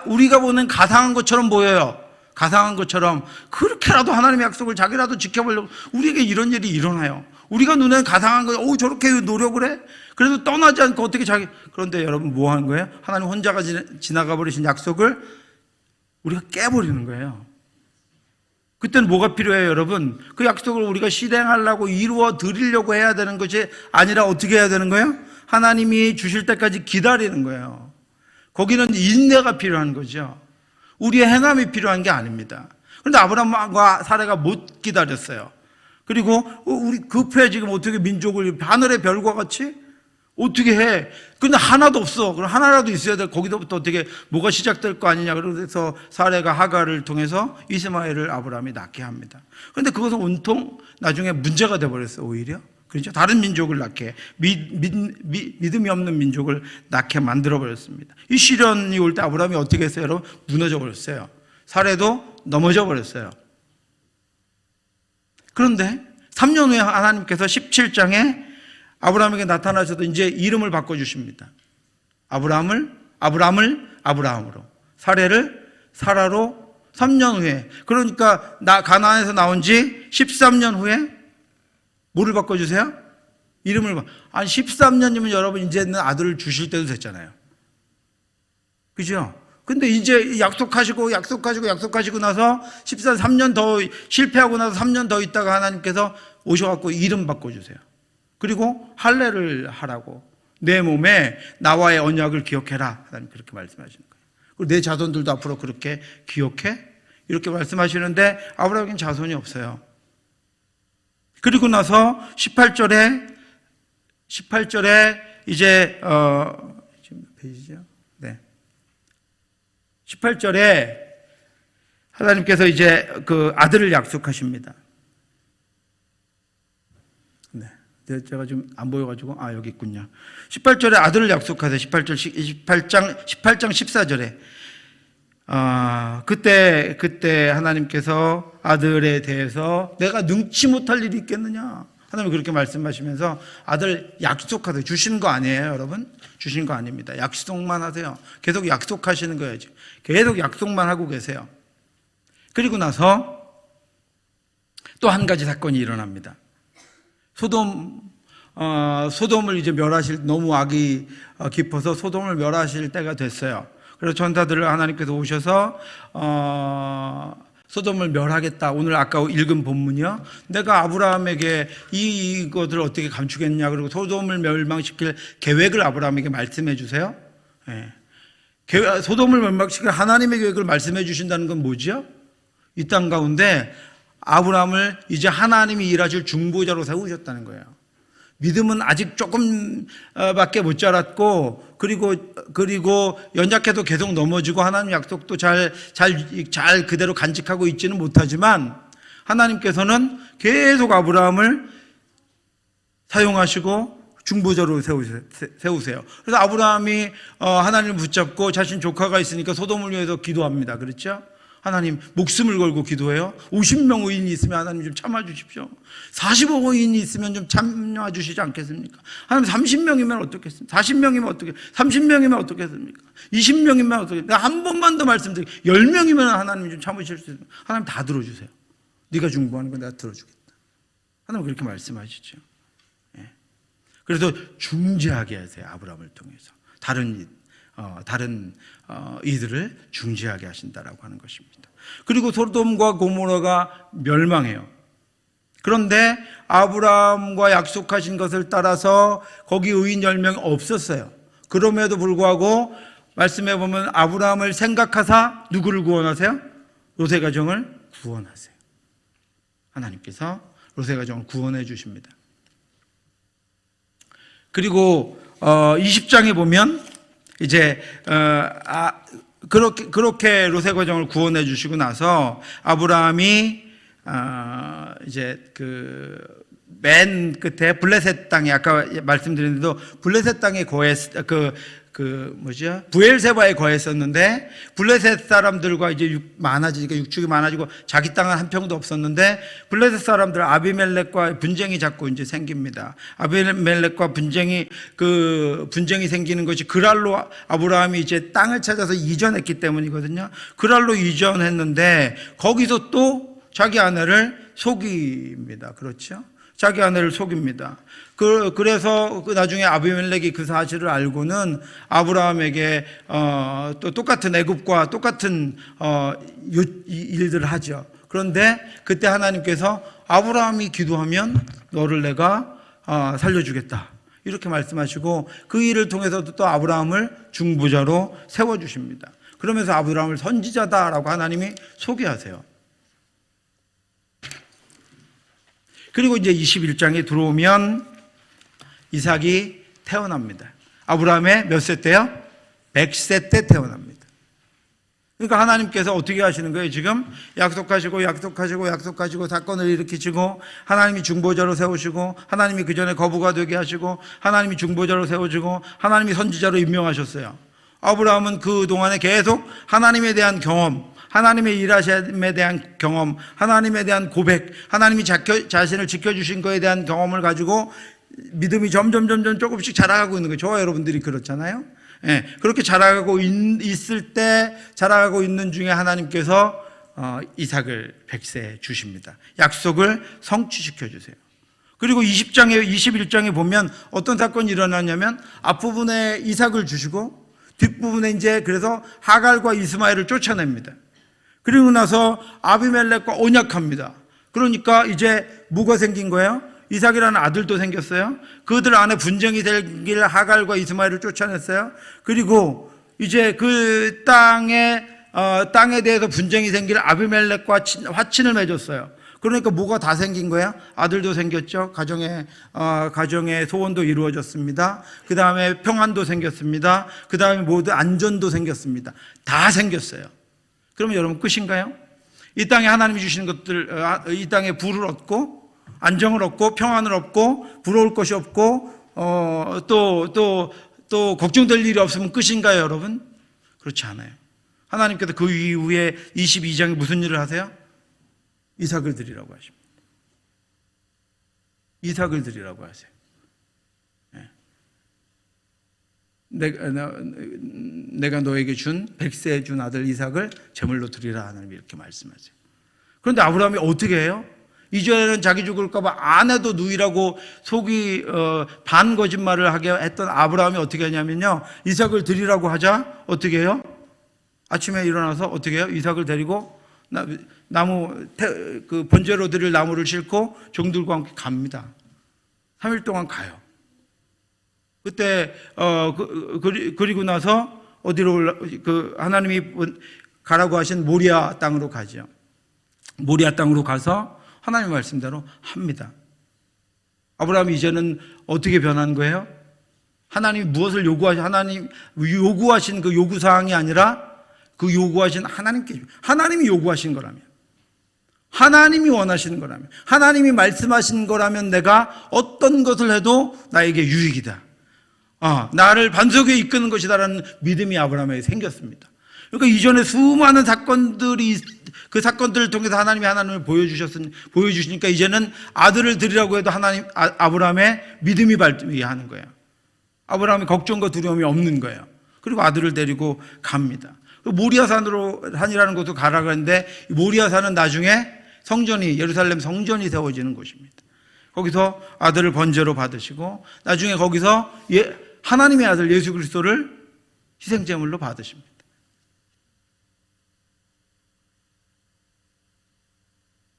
우리가 보는 가상한 것처럼 보여요. 가상한 것처럼. 그렇게라도 하나님의 약속을 자기라도 지켜보려고 우리에게 이런 일이 일어나요. 우리가 눈에는 가상한 거, 저렇게 노력을 해? 그래도 떠나지 않고 어떻게 그런데 여러분 뭐 하는 거예요? 하나님 혼자가 지나가 버리신 약속을 우리가 깨버리는 거예요. 그때는 뭐가 필요해요, 여러분? 그 약속을 우리가 실행하려고 이루어 드리려고 해야 되는 것이 아니라 어떻게 해야 되는 거예요? 하나님이 주실 때까지 기다리는 거예요. 거기는 인내가 필요한 거죠. 우리의 행함이 필요한 게 아닙니다. 그런데 아브라함과 사례가 못 기다렸어요. 그리고 우리 급해 지금 어떻게 민족을 하늘의 별과 같이 어떻게 해? 근데 하나도 없어. 그럼 하나라도 있어야 돼. 거기서부터 어떻게 뭐가 시작될 거 아니냐. 그래서 사례가 하갈을 통해서 이스마엘을 아브라함이 낳게 합니다. 그런데 그것은 온통 나중에 문제가 돼버렸어요. 오히려. 그렇죠? 다른 민족을 낳게, 믿음이 없는 민족을 낳게 만들어버렸습니다. 이 시련이 올 때 아브라함이 어떻게 했어요, 여러분? 무너져버렸어요. 사례도 넘어져버렸어요. 그런데 3년 후에 하나님께서 17장에 아브라함에게 나타나셔도 이제 이름을 바꿔주십니다. 아브라함을 아브라함으로, 사례를 사라로 3년 후에. 그러니까 가나안에서 나온 지 13년 후에 뭐를 바꿔주세요? 이름을 아니 13년이면 여러분 이제는 아들을 주실 때도 됐잖아요. 그죠? 근데 이제 약속하시고 나서 3년 더 실패하고 나서 3년 더 있다가 하나님께서 오셔갖고 이름 바꿔주세요. 그리고 할례를 하라고, 내 몸에 나와의 언약을 기억해라. 하나님 그렇게 말씀하시는 거예요. 그리고 내 자손들도 앞으로 그렇게 기억해? 이렇게 말씀하시는데 아브라함에게는 자손이 없어요. 그리고 나서 18절에 이제 지금 몇 페이지죠? 네. 18절에 하나님께서 이제 그 아들을 약속하십니다. 네. 제가 지금 안 보여가지고, 여기 있군요. 18절에 아들을 약속하세요. 18장 14절에. 그때 하나님께서 아들에 대해서 내가 능치 못할 일이 있겠느냐. 하나님이 그렇게 말씀하시면서 아들 약속하세요. 주시는 거 아니에요, 여러분? 주신 거 아닙니다. 약속만 하세요. 계속 약속하시는 거예요. 계속 약속만 하고 계세요. 그리고 나서 또 한 가지 사건이 일어납니다. 소돔을 이제 멸하실, 너무 악이 깊어서 소돔을 멸하실 때가 됐어요. 그래서 전사들을 하나님께서 오셔서 소돔을 멸하겠다. 오늘 아까 읽은 본문이요. 내가 아브라함에게 이것을 어떻게 감추겠냐. 그리고 소돔을 멸망시킬 계획을 아브라함에게 말씀해 주세요. 네. 소돔을 멸망시킬 하나님의 계획을 말씀해 주신다는 건 뭐죠? 이 땅 가운데 아브라함을 이제 하나님이 일하실 중보자로 세우셨다는 거예요. 믿음은 아직 조금 밖에 못 자랐고, 그리고 연약해도 계속 넘어지고 하나님 약속도 잘 그대로 간직하고 있지는 못하지만, 하나님께서는 계속 아브라함을 사용하시고 중보자로 세우세요. 그래서 아브라함이 하나님을 붙잡고 자신 조카가 있으니까 소돔을 위해서 기도합니다. 그렇죠? 하나님 목숨을 걸고 기도해요. 50명 의인이 있으면 하나님 좀 참아주십시오. 40억 의인이 있으면 좀 참아주시지 않겠습니까? 하나님 30명이면 어떻겠습니까? 40명이면 어떻게, 30명이면 어떻겠습니까? 20명이면 어떻게, 한 번만 더 말씀드릴게요. 10명이면 하나님 좀 참으실 수 있습니다. 하나님 다 들어주세요. 네가 중보하는 거 내가 들어주겠다. 하나님 그렇게 말씀하시죠. 예. 그래서 중재하게 하세요. 아브라함을 통해서 다른 이들을 중재하게 하신다라고 하는 것입니다. 그리고 소돔과 고모라가 멸망해요. 그런데 아브라함과 약속하신 것을 따라서 거기 의인 10명이 없었어요. 그럼에도 불구하고 말씀해 보면 아브라함을 생각하사 누구를 구원하세요? 롯의 가정을 구원하세요. 하나님께서 롯의 가정을 구원해 주십니다. 그리고 20장에 보면 이제 그렇게 롯의 가정을 구원해 주시고 나서 아브라함이 이제 그 맨 끝에 블레셋 땅에, 아까 말씀드린 대로 블레셋 땅에 부엘세바에 거했었는데, 블레셋 사람들과 이제 많아지니까 육축이 많아지고 자기 땅은 한 평도 없었는데, 블레셋 사람들 아비멜렉과 분쟁이 자꾸 이제 생깁니다. 아비멜렉과 분쟁이 생기는 것이 그랄로 아브라함이 이제 땅을 찾아서 이전했기 때문이거든요. 그랄로 이전했는데 거기서 또 자기 아내를 속입니다. 그렇죠? 자기 아내를 속입니다. 그래서 나중에 아비멜렉이 그 사실을 알고는 아브라함에게 또 똑같은 애굽과 똑같은 일들을 하죠. 그런데 그때 하나님께서 아브라함이 기도하면 너를 내가 살려주겠다, 이렇게 말씀하시고 그 일을 통해서도 또 아브라함을 중보자로 세워주십니다. 그러면서 아브라함을 선지자다라고 하나님이 소개하세요. 그리고 이제 21장에 들어오면 이삭이 태어납니다. 아브라함의 몇 세 때요? 100세 때 태어납니다. 그러니까 하나님께서 어떻게 하시는 거예요? 지금 약속하시고 사건을 일으키시고, 하나님이 중보자로 세우시고, 하나님이 그 전에 거부가 되게 하시고, 하나님이 중보자로 세우시고, 하나님이 선지자로 임명하셨어요. 아브라함은 그 동안에 계속 하나님에 대한 경험, 하나님의 일하심에 대한 경험, 하나님에 대한 고백, 하나님이 자신을 지켜주신 것에 대한 경험을 가지고 믿음이 점점 조금씩 자라가고 있는 거예요. 저와 여러분들이 그렇잖아요. 예, 그렇게 자라가고 있는 중에 하나님께서 이삭을 100세에 주십니다. 약속을 성취시켜 주세요. 그리고 21장에 보면 어떤 사건이 일어나냐면, 앞부분에 이삭을 주시고 뒷부분에 이제 그래서 하갈과 이스마엘을 쫓아냅니다. 그리고 나서 아비멜렉과 언약합니다. 그러니까 이제 뭐가 생긴 거예요? 이삭이라는 아들도 생겼어요. 그들 안에 분쟁이 생길 하갈과 이스마엘을 쫓아냈어요. 그리고 이제 그 땅에 대해서 분쟁이 생길 아비멜렉과 화친을 맺었어요. 그러니까 뭐가 다 생긴 거예요? 아들도 생겼죠. 가정의 소원도 이루어졌습니다. 그 다음에 평안도 생겼습니다. 그 다음에 모두 안전도 생겼습니다. 다 생겼어요. 그러면 여러분 끝인가요? 이 땅에 하나님이 주시는 것들, 이 땅에 부를 얻고 안정을 얻고 평안을 얻고 부러울 것이 없고 또 걱정될 일이 없으면 끝인가요, 여러분? 그렇지 않아요. 하나님께서 그 이후에 22장에 무슨 일을 하세요? 이삭을 드리라고 하십니다. 이삭을 드리라고 하세요. 내가 너에게 준 100세에 준 아들 이삭을 제물로 드리라, 하나님이 이렇게 말씀하세요. 그런데 아브라함이 어떻게 해요? 이전에는 자기 죽을까 봐 아내도 누이라고 속이 반 거짓말을 하게 했던 아브라함이 어떻게 하냐면요, 이삭을 드리라고 하자 어떻게 해요? 아침에 일어나서 어떻게 해요? 이삭을 데리고 그 번제로 드릴 나무를 싣고 종들과 함께 갑니다. 3일 동안 가요. 그때 그리고 나서 어디로 하나님이 가라고 하신 모리아 땅으로 가죠. 모리아 땅으로 가서 하나님의 말씀대로 합니다. 아브라함이 이제는 어떻게 변한 거예요? 하나님이 무엇을 하나님 요구하신 그 요구사항이 아니라 그 요구하신 하나님이 요구하신 거라면, 하나님이 원하시는 거라면, 하나님이 말씀하신 거라면 내가 어떤 것을 해도 나에게 유익이다. 나를 반석에 이끄는 것이다라는 믿음이 아브라함에게 생겼습니다. 그러니까 이전에 수많은 그 사건들을 통해서 하나님을 보여주시니까 이제는 아들을 드리라고 해도 아브라함의 믿음이 발휘하는 거예요. 아브라함이 걱정과 두려움이 없는 거예요. 그리고 아들을 데리고 갑니다. 모리아산이라는 곳으로 가라고 했는데, 모리아산은 나중에 예루살렘 성전이 세워지는 곳입니다. 거기서 아들을 번제로 받으시고, 나중에 거기서 하나님의 아들 예수 그리스도를 희생제물로 받으십니다.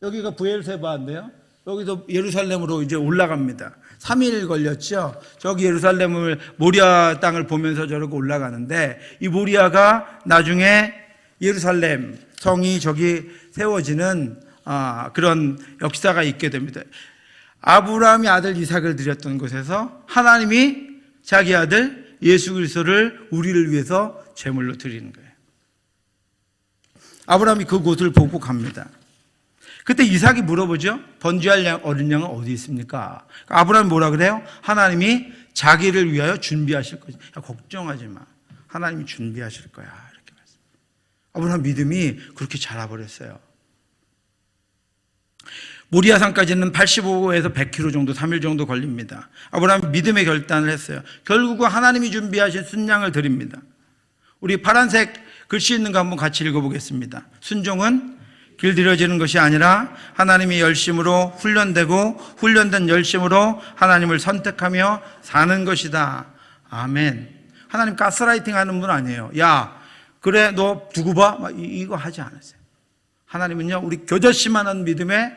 여기가 브엘세바인데요. 여기서 예루살렘으로 이제 올라갑니다. 3일 걸렸죠. 저기 예루살렘을, 모리아 땅을 보면서 저러고 올라가는데, 이 모리아가 나중에 예루살렘 성이 저기 세워지는 그런 역사가 있게 됩니다. 아브라함이 아들 이삭을 드렸던 곳에서 하나님이 자기 아들 예수 그리스도를 우리를 위해서 제물로 드리는 거예요. 아브라함이 그 곳을 보고 갑니다. 그때 이삭이 물어보죠. 번제할 어린 양은 어디 있습니까? 아브라함이 뭐라 그래요? 하나님이 자기를 위하여 준비하실 거지. 걱정하지 마. 하나님이 준비하실 거야. 이렇게 말씀. 아브라함 믿음이 그렇게 자라버렸어요. 모리아산까지는 85에서 100km 정도, 3일 정도 걸립니다. 아브라함이 믿음의 결단을 했어요. 결국은 하나님이 준비하신 순양을 드립니다. 우리 파란색 글씨 있는 거 한번 같이 읽어보겠습니다. 순종은 길들여지는 것이 아니라 하나님이 열심으로 훈련된 열심으로 하나님을 선택하며 사는 것이다. 아멘. 하나님 가스라이팅 하는 분 아니에요. 야, 그래, 너 두고 봐. 이거 하지 않으세요. 하나님은요, 우리 겨자씨만한 믿음에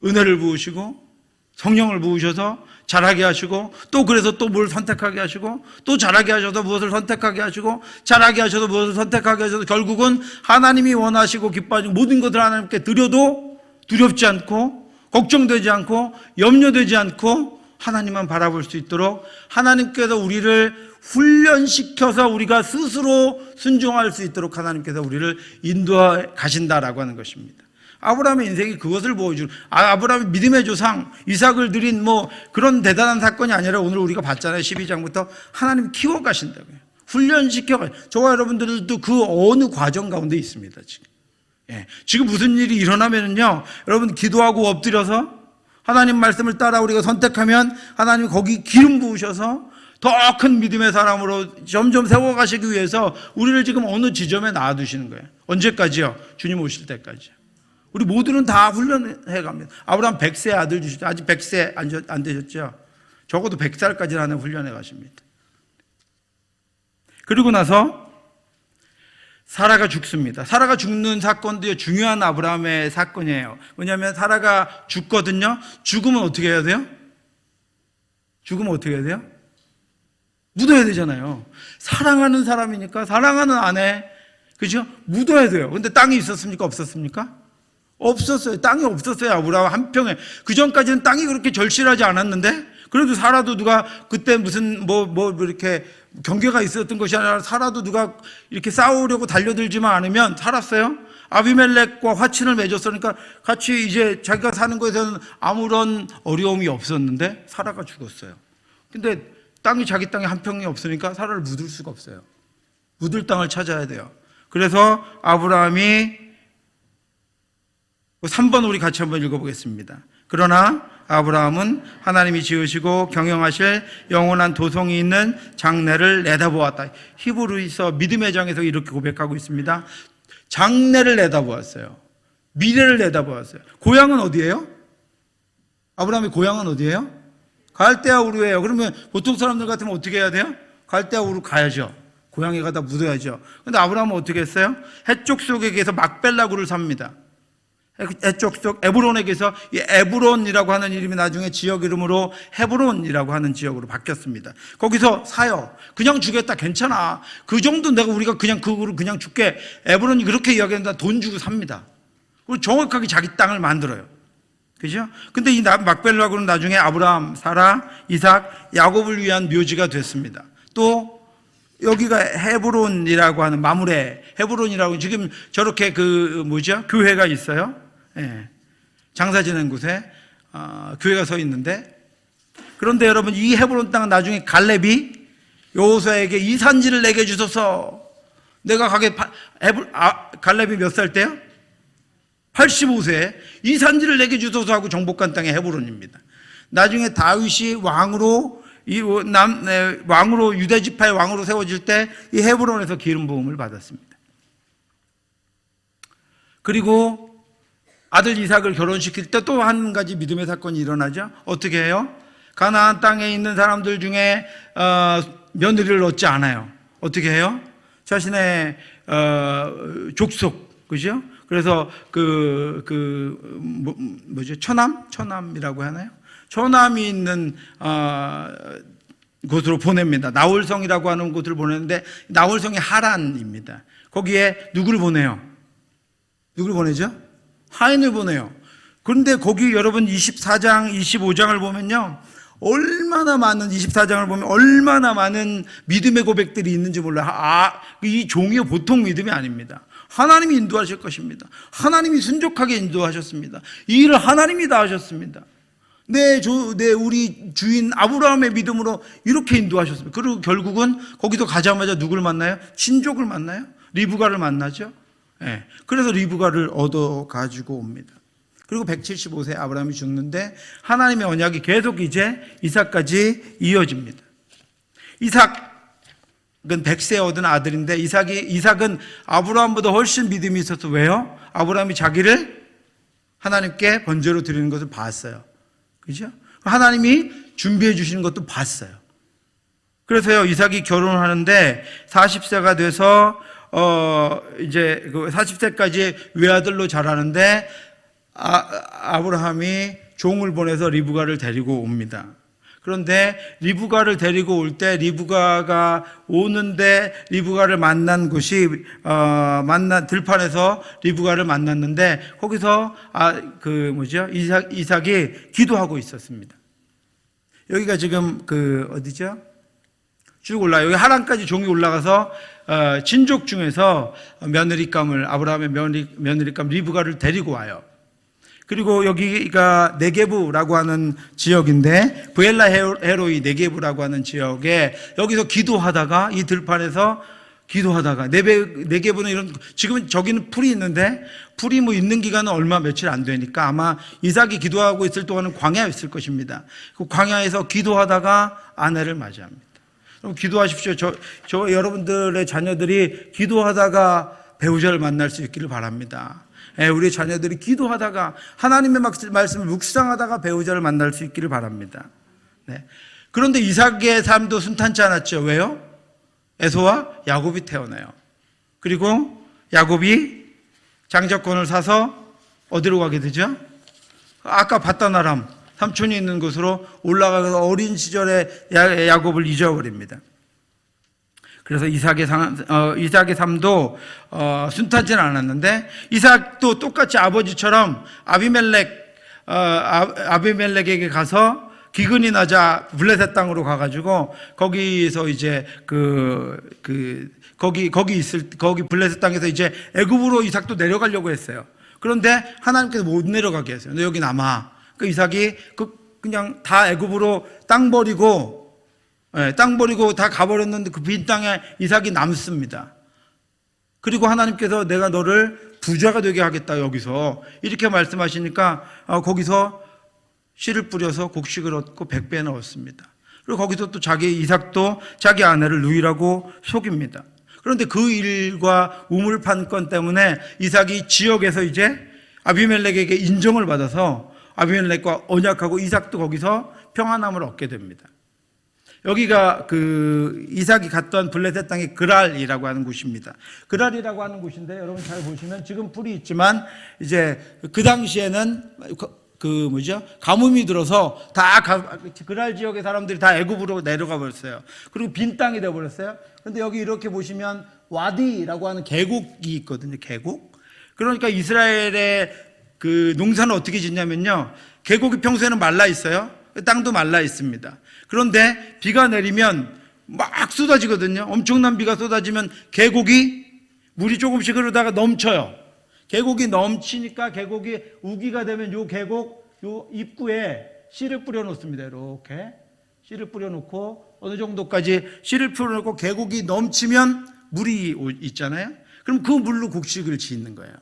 은혜를 부으시고 성령을 부으셔서 잘하게 하시고, 또 그래서 또 뭘 선택하게 하시고, 또 잘하게 하셔서 무엇을 선택하게 하시고, 잘하게 하셔서 무엇을 선택하게 하셔서, 결국은 하나님이 원하시고 기뻐하시고 모든 것을 하나님께 드려도 두렵지 않고 걱정되지 않고 염려되지 않고 하나님만 바라볼 수 있도록 하나님께서 우리를 훈련시켜서 우리가 스스로 순종할 수 있도록 하나님께서 우리를 인도해 가신다라고 하는 것입니다. 아브라함의 인생이 그것을 보여주는, 아브라함의 믿음의 조상 이삭을 드린 그런 대단한 사건이 아니라 오늘 우리가 봤잖아요. 12장부터 하나님이 키워 가신다고요. 훈련시켜 가신다고요. 저와 여러분들도 그 어느 과정 가운데 있습니다. 지금 무슨 일이 일어나면요, 여러분 기도하고 엎드려서 하나님 말씀을 따라 우리가 선택하면 하나님이 거기 기름 부으셔서 더 큰 믿음의 사람으로 점점 세워가시기 위해서 우리를 지금 어느 지점에 놔두시는 거예요. 언제까지요? 주님 오실 때까지요. 우리 모두는 다 훈련해 갑니다. 아브라함 100세 아들 주시죠. 아직 100세 안 되셨죠? 적어도 100살까지는 하나 훈련해 가십니다. 그리고 나서 사라가 죽습니다. 사라가 죽는 사건도 중요한 아브라함의 사건이에요. 왜냐하면 사라가 죽거든요. 죽으면 어떻게 해야 돼요? 죽으면 어떻게 해야 돼요? 묻어야 되잖아요. 사랑하는 사람이니까, 사랑하는 아내, 그죠? 묻어야 돼요. 근데 땅이 있었습니까? 없었습니까? 없었어요. 땅이 없었어요. 아브라함 한평에. 그 전까지는 땅이 그렇게 절실하지 않았는데, 그래도 사라도 누가 그때 무슨 이렇게 경계가 있었던 것이 아니라 사라도 누가 이렇게 싸우려고 달려들지만 않으면 살았어요. 아비멜렉과 화친을 맺었으니까 같이 이제 자기가 사는 것에서는 아무런 어려움이 없었는데 사라가 죽었어요. 근데 자기 땅에 한 평이 없으니까 사라를 묻을 수가 없어요. 묻을 땅을 찾아야 돼요. 그래서 아브라함이 3번 우리 같이 한번 읽어보겠습니다. 그러나 아브라함은 하나님이 지으시고 경영하실 영원한 도성이 있는 장래를 내다보았다. 히브리서 믿음의 장에서 이렇게 고백하고 있습니다. 장래를 내다보았어요. 미래를 내다보았어요. 고향은 어디예요? 아브라함의 고향은 어디예요? 갈대아 우르예요. 그러면 보통 사람들 같으면 어떻게 해야 돼요? 갈대아 우르 가야죠. 고향에 가다 묻어야죠. 그런데 아브라함은 어떻게 했어요? 해쪽 속에게서 막벨라구를 삽니다. 해쪽 속 에브론에게서 이 에브론이라고 하는 이름이 나중에 지역 이름으로 헤브론이라고 하는 지역으로 바뀌었습니다. 거기서 사요. 그냥 주겠다, 괜찮아. 그 정도 우리가 그냥 그거를 그냥 줄게. 에브론이 그렇게 이야기한다. 돈 주고 삽니다. 그리고 정확하게 자기 땅을 만들어요. 그죠? 근데 이 막벨라고는 나중에 아브라함, 사라, 이삭, 야곱을 위한 묘지가 됐습니다. 또 여기가 헤브론이라고 하는 마므레, 헤브론이라고 지금 저렇게 교회가 있어요. 예. 장사 지낸 곳에 교회가 서 있는데, 그런데 여러분 이 헤브론 땅은 나중에 갈렙이 여호수아에게 이 산지를 내게 주소서. 내가 갈렙이 몇 살 때요? 85세. 이 산지를 내게 주소서 하고 정복한 땅이 헤브론입니다. 나중에 다윗이 왕으로 유대 지파의 왕으로 세워질 때 이 헤브론에서 기름 부음을 받았습니다. 그리고 아들 이삭을 결혼시킬 때 또 한 가지 믿음의 사건이 일어나죠. 어떻게 해요? 가나안 땅에 있는 사람들 중에 며느리를 얻지 않아요. 어떻게 해요? 자신의 족속, 그죠? 그래서 처남이라고 하나요? 처남이 있는 곳으로 보냅니다. 나홀성이라고 하는 곳을 보내는데, 나홀성이 하란입니다. 거기에 누구를 보내요? 누구를 보내죠? 하인을 보내요. 그런데 거기 여러분 24장, 25장을 보면요, 얼마나 많은, 24장을 보면 얼마나 많은 믿음의 고백들이 있는지 몰라요. 이 종이 보통 믿음이 아닙니다. 하나님이 인도하실 것입니다. 하나님이 순종하게 인도하셨습니다. 이 일을 하나님이 다 하셨습니다. 우리 주인 아브라함의 믿음으로 이렇게 인도하셨습니다. 그리고 결국은 거기서 가자마자 누구를 만나요? 친족을 만나요? 리브가를 만나죠. 네. 그래서 리브가를 얻어 가지고 옵니다. 그리고 175세 아브라함이 죽는데 하나님의 언약이 계속 이제 이삭까지 이어집니다. 이삭은 100세 얻은 아들인데, 이삭은 아브라함보다 훨씬 믿음이 있어서, 왜요? 아브라함이 자기를 하나님께 번제로 드리는 것을 봤어요. 그죠? 하나님이 준비해 주시는 것도 봤어요. 그래서요, 이삭이 결혼하는데 40세가 돼서 이제 40세까지 외아들로 자라는데, 아브라함이 종을 보내서 리브가를 데리고 옵니다. 그런데 리브가를 데리고 올 때, 리브가가 오는데 리브가를 만난 곳이 들판에서 리브가를 만났는데, 거기서 이삭이 기도하고 있었습니다. 여기가 지금 어디죠? 쭉 올라요. 여기 하란까지 종이 올라가서 친족 중에서 아브라함의 며느리감 리브가를 데리고 와요. 그리고 여기가 네게브라고 하는 지역인데, 브엘라 헤로이 네게브라고 하는 지역에 여기서 기도하다가, 이 들판에서 기도하다가, 네게브는 이런, 지금 저기는 풀이 있는데 풀이 있는 기간은 며칠 안 되니까 아마 이삭이 기도하고 있을 동안은 광야에 있을 것입니다. 그 광야에서 기도하다가 아내를 맞이합니다. 그럼 기도하십시오. 저 여러분들의 자녀들이 기도하다가 배우자를 만날 수 있기를 바랍니다. 우리 자녀들이 기도하다가 하나님의 말씀을 묵상하다가 배우자를 만날 수 있기를 바랍니다. 네. 그런데 이삭의 삶도 순탄치 않았죠. 왜요? 에서와 야곱이 태어나요. 그리고 야곱이 장자권을 사서 어디로 가게 되죠? 아까 바다나람 삼촌이 있는 곳으로 올라가서 어린 시절에 야곱을 잊어버립니다. 그래서 이삭의 삶도 순탄치는 않았는데, 이삭도 똑같이 아버지처럼 아비멜렉에게 가서 기근이 나자 블레셋 땅으로 가가지고 거기서 이제 거기 블레셋 땅에서 이제 애굽으로 이삭도 내려가려고 했어요. 그런데 하나님께서 못 내려가게 했어요. 너 여기 남아. 그 이삭이 그냥 다 애굽으로 땅 버리고 다 가버렸는데 그 빈 땅에 이삭이 남습니다. 그리고 하나님께서 내가 너를 부자가 되게 하겠다, 여기서 이렇게 말씀하시니까 거기서 씨를 뿌려서 곡식을 얻고 100배나 얻습니다. 그리고 거기서 또 이삭도 자기 아내를 누이라고 속입니다. 그런데 그 일과 우물판 때문에 이삭이 지역에서 이제 아비멜렉에게 인정을 받아서 아비멜렉과 언약하고 이삭도 거기서 평안함을 얻게 됩니다. 여기가 이삭이 갔던 블레셋 땅의 그랄이라고 하는 곳입니다. 그랄이라고 하는 곳인데, 여러분 잘 보시면 지금 풀이 있지만, 이제 그 당시에는 가뭄이 들어서 그랄 지역의 사람들이 다 애굽으로 내려가 버렸어요. 그리고 빈 땅이 되어 버렸어요. 그런데 여기 이렇게 보시면 와디라고 하는 계곡이 있거든요. 계곡. 그러니까 이스라엘의 그 농사는 어떻게 짓냐면요, 계곡이 평소에는 말라 있어요. 땅도 말라 있습니다. 그런데 비가 내리면 막 쏟아지거든요. 엄청난 비가 쏟아지면 계곡이 물이 조금씩 흐르다가 넘쳐요. 계곡이 넘치니까 계곡이 우기가 되면 요 계곡 요 입구에 씨를 뿌려 놓습니다. 이렇게 씨를 뿌려 놓고 어느 정도까지 씨를 뿌려 놓고 계곡이 넘치면 물이 있잖아요. 그럼 그 물로 곡식을 짓는 거예요.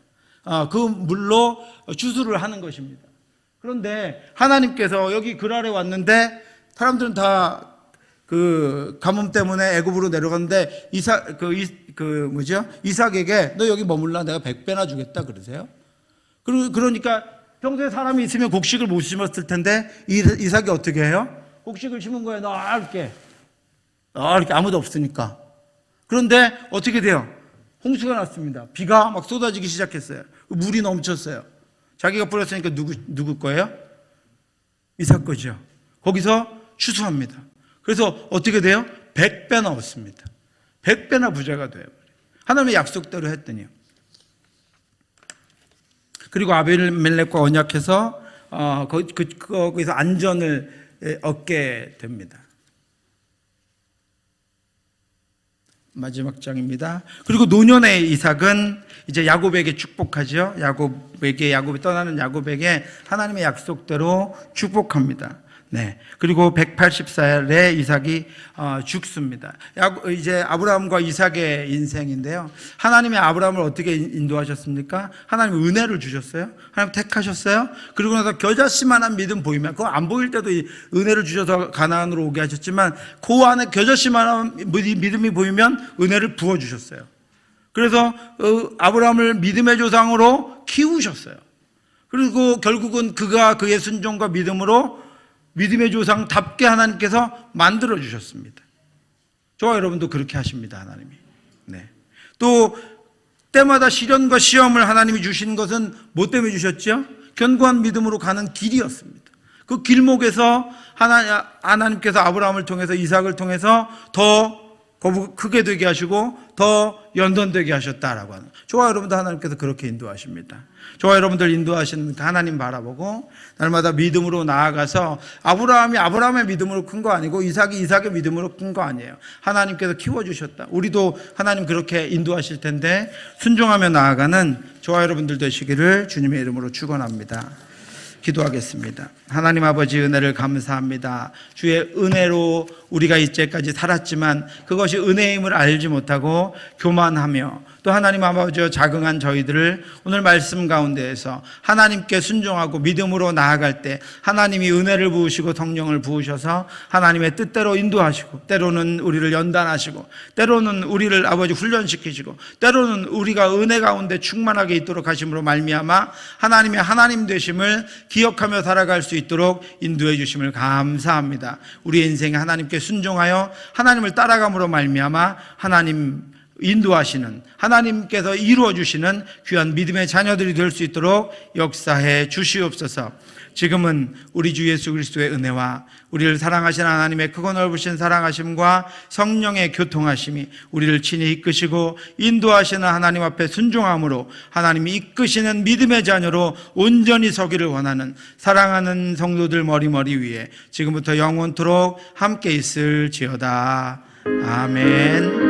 그 물로 추수를 하는 것입니다. 그런데 하나님께서 여기 그랄에 왔는데 사람들은 다 그 가뭄 때문에 애굽으로 내려갔는데 이삭에게 너 여기 머물라, 내가 100배나 주겠다 그러세요. 그러니까 평소에 사람이 있으면 곡식을 못 심었을 텐데 이삭이 어떻게 해요? 곡식을 심은 거예요. 넓게 아무도 없으니까. 그런데 어떻게 돼요? 홍수가 났습니다. 비가 막 쏟아지기 시작했어요. 물이 넘쳤어요. 자기가 뿌렸으니까 누구 거예요? 이삭 거죠. 거기서 추수합니다. 그래서 어떻게 돼요? 100배나 얻습니다. 100배나 부자가 돼요. 하나님의 약속대로 했더니요. 그리고 아비멜렉과 언약해서 거기서 안전을 얻게 됩니다. 마지막 장입니다. 그리고 노년의 이삭은 이제 야곱에게 축복하죠. 야곱이 떠나는 야곱에게 하나님의 약속대로 축복합니다. 네. 그리고 180살에 이삭이 죽습니다. 이제 아브라함과 이삭의 인생인데요. 하나님이 아브라함을 어떻게 인도하셨습니까? 하나님 은혜를 주셨어요. 하나님 택하셨어요. 그리고 나서 겨자씨만한 믿음 보이면, 그거 안 보일 때도 은혜를 주셔서 가나안으로 오게 하셨지만 그 안에 겨자씨만한 믿음이 보이면 은혜를 부어주셨어요. 그래서 아브라함을 믿음의 조상으로 키우셨어요. 그리고 결국은 그의 순종과 믿음으로 믿음의 조상답게 하나님께서 만들어 주셨습니다. 저와 여러분도 그렇게 하십니다, 하나님이. 네. 또 때마다 시련과 시험을 하나님이 주신 것은 뭐 때문에 주셨죠? 견고한 믿음으로 가는 길이었습니다. 그 길목에서 하나님께서 아브라함을 통해서 이삭을 통해서 더 크게 되게 하시고 더 연단되게 하셨다라고 하는, 저와 여러분도 하나님께서 그렇게 인도하십니다. 저와 여러분들 인도하시는 하나님 바라보고 날마다 믿음으로 나아가서 아브라함이 아브라함의 믿음으로 큰 거 아니고 이삭이 이삭의 믿음으로 큰 거 아니에요. 하나님께서 키워주셨다. 우리도 하나님 그렇게 인도하실 텐데 순종하며 나아가는 저와 여러분들 되시기를 주님의 이름으로 축원합니다. 기도하겠습니다. 하나님 아버지, 은혜를 감사합니다. 주의 은혜로 우리가 이제까지 살았지만 그것이 은혜임을 알지 못하고 교만하며 또 하나님 아버지와 자긍한 저희들을 오늘 말씀 가운데에서 하나님께 순종하고 믿음으로 나아갈 때 하나님이 은혜를 부으시고 성령을 부으셔서 하나님의 뜻대로 인도하시고 때로는 우리를 연단하시고 때로는 우리를 아버지 훈련시키시고 때로는 우리가 은혜 가운데 충만하게 있도록 하심으로 말미암아 하나님의 하나님 되심을 기억하며 살아갈 수 있도록 인도해 주심을 감사합니다. 우리의 인생에 하나님께 순종하여 하나님을 따라감으로 말미암아 하나님 인도하시는, 하나님께서 이루어 주시는 귀한 믿음의 자녀들이 될 수 있도록 역사해 주시옵소서. 지금은 우리 주 예수 그리스도의 은혜와 우리를 사랑하신 하나님의 크고 넓으신 사랑하심과 성령의 교통하심이 우리를 친히 이끄시고 인도하시는 하나님 앞에 순종함으로 하나님이 이끄시는 믿음의 자녀로 온전히 서기를 원하는 사랑하는 성도들 머리머리 위에 지금부터 영원토록 함께 있을지어다. 아멘.